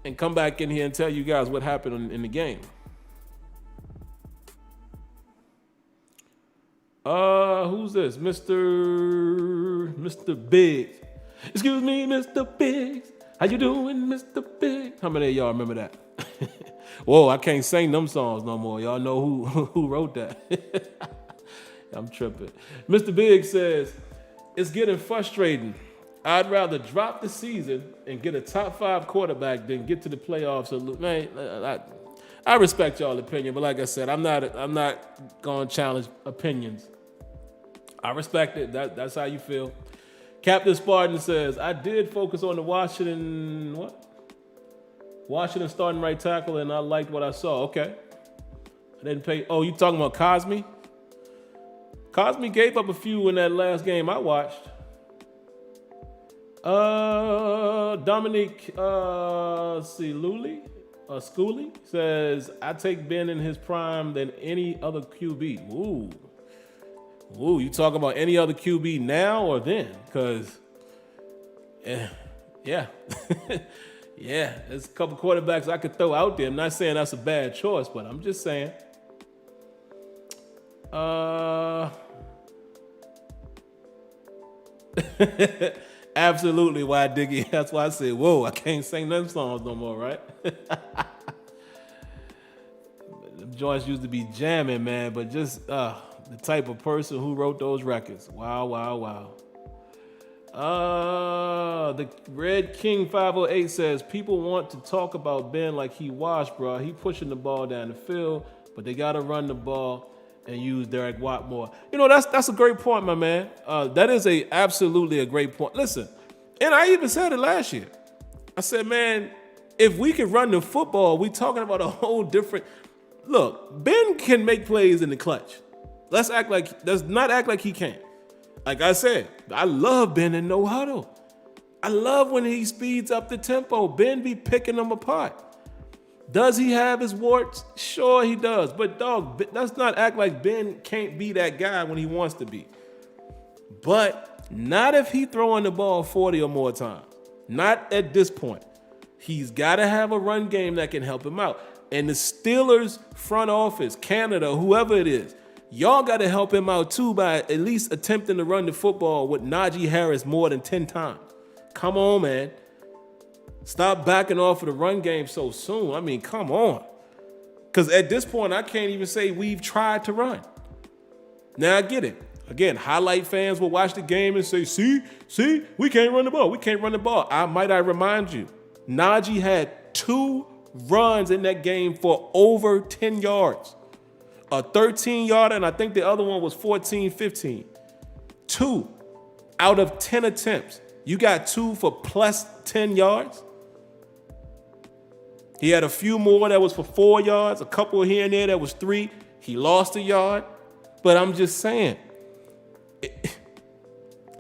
and come back in here and tell you guys what happened in the game. Who's this? Mr. Biggs. Excuse me, Mr. Biggs. How you doing, Mr. Biggs? How many of y'all remember that? Whoa, I can't sing them songs no more. Y'all know who wrote that. I'm tripping. Mr. Big says, it's getting frustrating. I'd rather drop the season and get a top 5 quarterback than get to the playoffs. Man, I respect y'all's opinion, but like I said, I'm not going to challenge opinions. I respect it. That's how you feel. Captain Spartan says, I did focus on the Washington starting right tackle, and I liked what I saw. Okay. I didn't pay. Oh, you talking about Cosme? Cosme gave up a few in that last game I watched. Dominic Schooley says, I take Ben in his prime than any other QB. Ooh, you talking about any other QB now or then? Because, yeah. Yeah, there's a couple quarterbacks I could throw out there. I'm not saying that's a bad choice, but I'm just saying. Absolutely, why Diggy? That's why I said, whoa, I can't sing them songs no more, right? Them joints used to be jamming, man, but just the type of person who wrote those records. Wow. The Red King 508 says, people want to talk about Ben like he washed, bro. He pushing the ball down the field, but they got to run the ball and use Derek Watt more. You know, that's a great point, my man. That is absolutely a great point. Listen, and I even said it last year. I said, man, if we could run the football, we talking about a whole different. Look, Ben can make plays in the clutch. Let's not act like he can't. Like I said, I love Ben in no huddle. I love when he speeds up the tempo. Ben be picking them apart. Does he have his warts? Sure he does. But dog, let's not act like Ben can't be that guy when he wants to be. But not if he throwing the ball 40 or more times. Not at this point. He's got to have a run game that can help him out. And the Steelers front office, Canada, whoever it is, y'all got to help him out too by at least attempting to run the football with Najee Harris more than 10 times. Come on, man. Stop backing off of the run game so soon. I mean, come on. Because at this point, I can't even say we've tried to run. Now, I get it. Again, highlight fans will watch the game and say, see, we can't run the ball. We can't run the ball. I remind you, Najee had 2 runs in that game for over 10 yards. A 13-yarder, and I think the other one was 14, 15. 2 out of 10 attempts. You got 2 for plus 10 yards. He had a few more that was for 4 yards, a couple here and there that was 3. He lost a yard. But I'm just saying,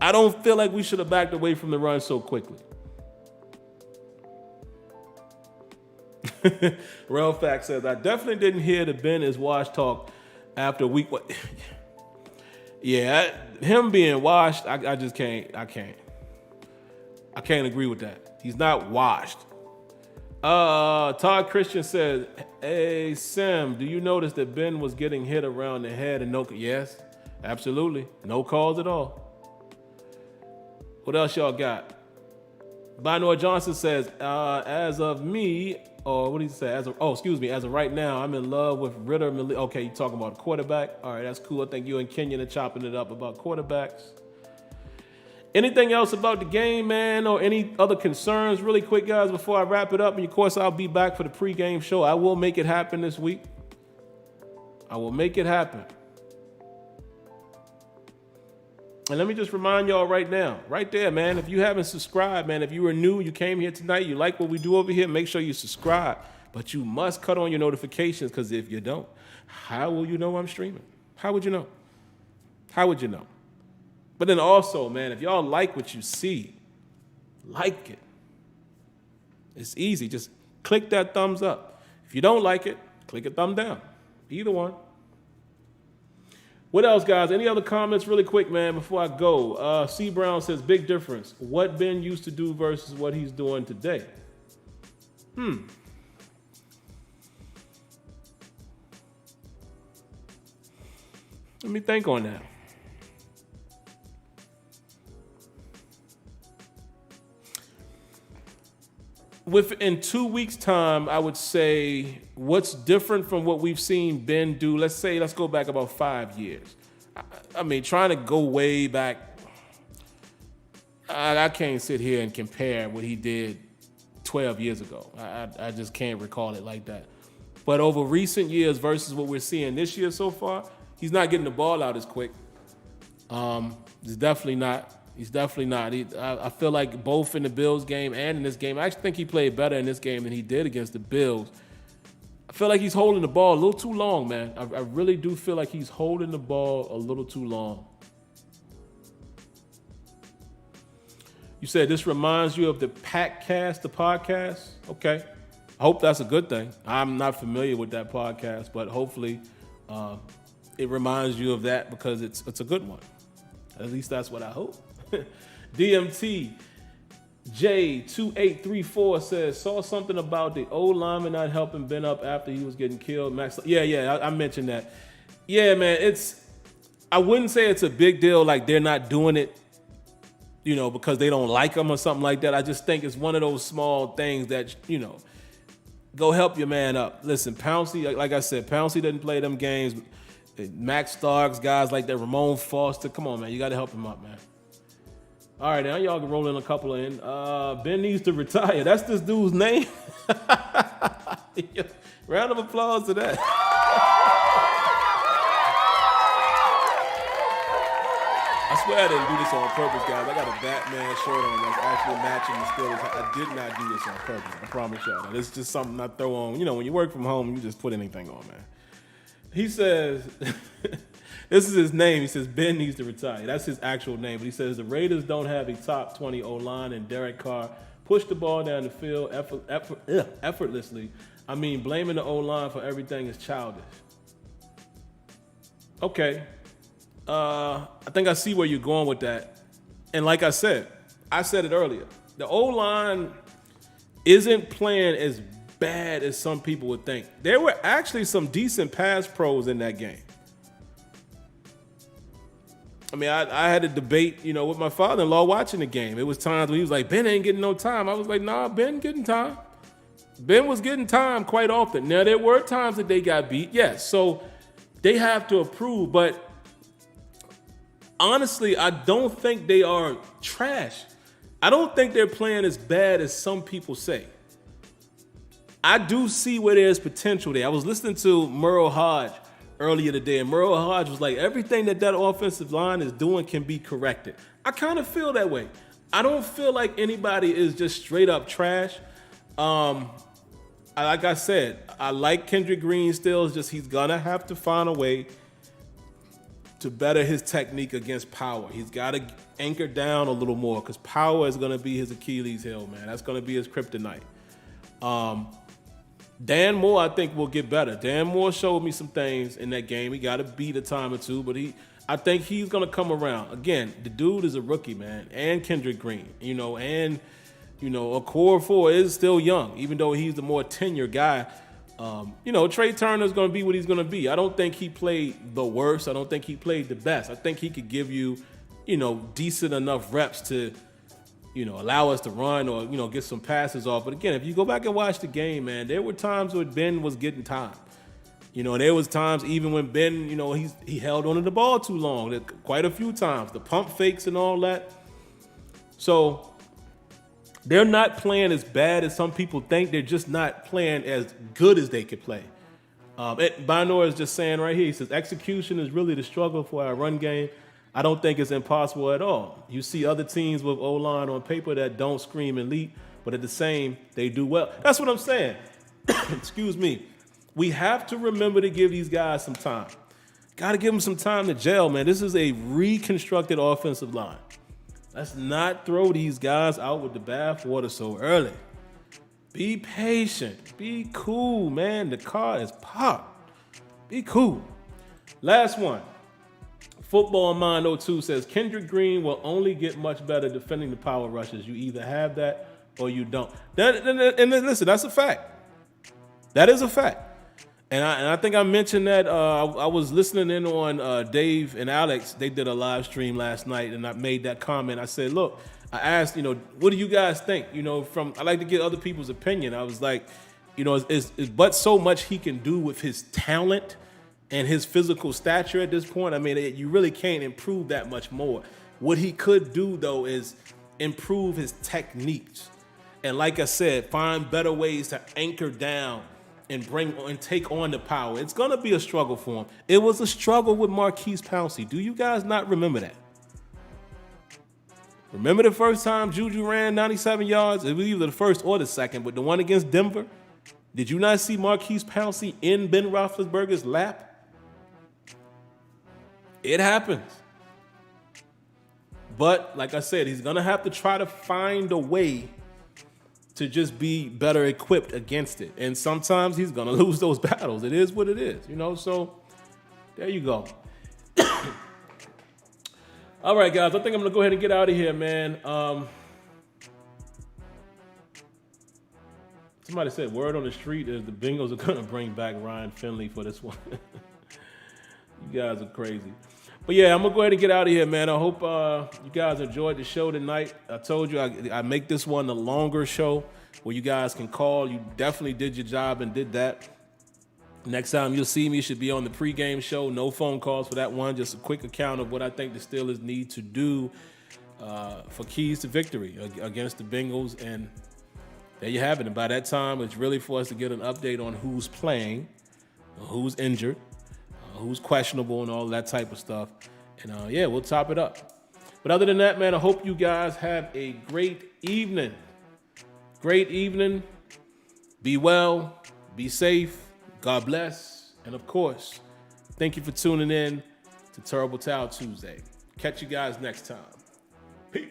I don't feel like we should have backed away from the run so quickly. Real Fact says, I definitely didn't hear the Ben is washed talk after week one. Yeah, him being washed, I just can't. I can't agree with that. He's not washed. Todd Christian says, hey, Sim, do you notice that Ben was getting hit around the head and no? Yes, absolutely. No calls at all. What else y'all got? Binor Johnson says, as of me, or what did he say? As of right now, I'm in love with Ritter. Okay, you talking about a quarterback? All right, that's cool. I think you and Kenyon are chopping it up about quarterbacks. Anything else about the game, man, or any other concerns? Really quick, guys, before I wrap it up. And of course, I'll be back for the pregame show. I will make it happen this week. I will make it happen. And let me just remind y'all right now, right there, man, if you haven't subscribed, man, if you are new, you came here tonight, you like what we do over here, make sure you subscribe. But you must cut on your notifications, because if you don't, how will you know I'm streaming? How would you know? How would you know? But then also, man, if y'all like what you see, like it. It's easy. Just click that thumbs up. If you don't like it, click a thumb down. Either one. What else, guys? Any other comments really quick, man, before I go? C. Brown says, big difference. What Ben used to do versus what he's doing today. Let me think on that. Within 2 weeks' time, I would say what's different from what we've seen Ben do. Let's go back about 5 years. I mean, trying to go way back, I can't sit here and compare what he did 12 years ago. I just can't recall it like that. But over recent years versus what we're seeing this year so far, he's not getting the ball out as quick. He's definitely not. I feel like both in the Bills game and in this game, I actually think he played better in this game than he did against the Bills. I feel like he's holding the ball a little too long, man. I really do feel like he's holding the ball a little too long. You said this reminds you of the Packcast, the podcast? Okay. I hope that's a good thing. I'm not familiar with that podcast, but hopefully it reminds you of that because it's a good one. At least that's what I hope. DMT J2834 says, saw something about the old lineman not helping Ben up after he was getting killed. Max, I mentioned that. Yeah, man, I wouldn't say it's a big deal like they're not doing it, because they don't like him or something like that. I just think it's one of those small things that, go help your man up. Listen, Pouncey, like I said, Pouncey didn't play them games. Max Starks, guys like that, Ramon Foster. Come on, man, you got to help him up, man. All right, now y'all can roll in a couple in. Ben needs to retire. That's this dude's name. Round of applause to that. I swear I didn't do this on purpose, guys. I got a Batman shirt on that's actually matching the Steelers. I did not do this on purpose. I promise y'all. It's just something I throw on. When you work from home, you just put anything on, man. He says, this is his name. He says, Ben needs to retire. That's his actual name. But he says, the Raiders don't have a top 20 O-line, and Derek Carr pushed the ball down the field effortlessly. I mean, blaming the O-line for everything is childish. Okay. I think I see where you're going with that. And like I said it earlier. The O-line isn't playing as bad as some people would think. There were actually some decent pass pros in that game. I mean, I had a debate, with my father-in-law watching the game. It was times where he was like, Ben ain't getting no time. I was like, nah, Ben getting time. Ben was getting time quite often. Now, there were times that they got beat, yes. So they have to approve, but honestly, I don't think they are trash. I don't think they're playing as bad as some people say. I do see where there's potential there. I was listening to Merle Hodge earlier today, and Merle Hodge was like, everything that offensive line is doing can be corrected. I kind of feel that way. I don't feel like anybody is just straight up trash. Like I said, I like Kendrick Green still. It's just he's going to have to find a way to better his technique against power. He's got to anchor down a little more because power is going to be his Achilles heel, man. That's going to be his kryptonite. Dan Moore, I think, will get better. Dan Moore showed me some things in that game. He got to beat a time or two, but I think he's going to come around. Again, the dude is a rookie, man, and Kendrick Green, and Okorafor is still young, even though he's the more tenured guy. Trey Turner's going to be what he's going to be. I don't think he played the worst. I don't think he played the best. I think he could give you, decent enough reps to, allow us to run or, get some passes off. But again, if you go back and watch the game, man, there were times when Ben was getting time. There was times even when Ben, he held onto the ball too long. Quite a few times. The pump fakes and all that. So they're not playing as bad as some people think. They're just not playing as good as they could play. Binor is just saying right here, he says, execution is really the struggle for our run game. I don't think it's impossible at all. You see other teams with O-line on paper that don't scream elite, but at the same, they do well. That's what I'm saying. Excuse me. We have to remember to give these guys some time. Got to give them some time to gel, man. This is a reconstructed offensive line. Let's not throw these guys out with the bathwater so early. Be patient. Be cool, man. The car is popped. Be cool. Last one. Football Mind 02 says, Kendrick Green will only get much better defending the power rushes. You either have that or you don't. And listen, that's a fact. That is a fact. And I think I mentioned that I was listening in on Dave and Alex. They did a live stream last night, and I made that comment. I said, look, I asked, what do you guys think? I like to get other people's opinion. I was like, it's but so much he can do with his talent and his physical stature at this point, I mean, you really can't improve that much more. What he could do, though, is improve his techniques. And like I said, find better ways to anchor down and take on the power. It's going to be a struggle for him. It was a struggle with Maurkice Pouncey. Do you guys not remember that? Remember the first time Juju ran 97 yards? It was either the first or the second, but the one against Denver? Did you not see Maurkice Pouncey in Ben Roethlisberger's lap? It happens. But like I said, he's going to have to try to find a way to just be better equipped against it. And sometimes he's going to lose those battles. It is what it is, you know? So there you go. All right, guys, I think I'm going to go ahead and get out of here, man. Somebody said word on the street is the Bengals are going to bring back Ryan Finley for this one. You guys are crazy. But yeah, I'm going to go ahead and get out of here, man. I hope you guys enjoyed the show tonight. I told you I make this one a longer show where you guys can call. You definitely did your job and did that. Next time you'll see me should be on the pregame show. No phone calls for that one. Just a quick account of what I think the Steelers need to do for keys to victory against the Bengals. And there you have it. And by that time, it's really for us to get an update on who's playing, who's injured, who's questionable, and all that type of stuff. And yeah, we'll top it up. But other than that, man, I hope you guys have a great evening. Great evening. Be well. Be safe. God bless. And of course, thank you for tuning in to Terrible Towel Tuesday. Catch you guys next time. Peace.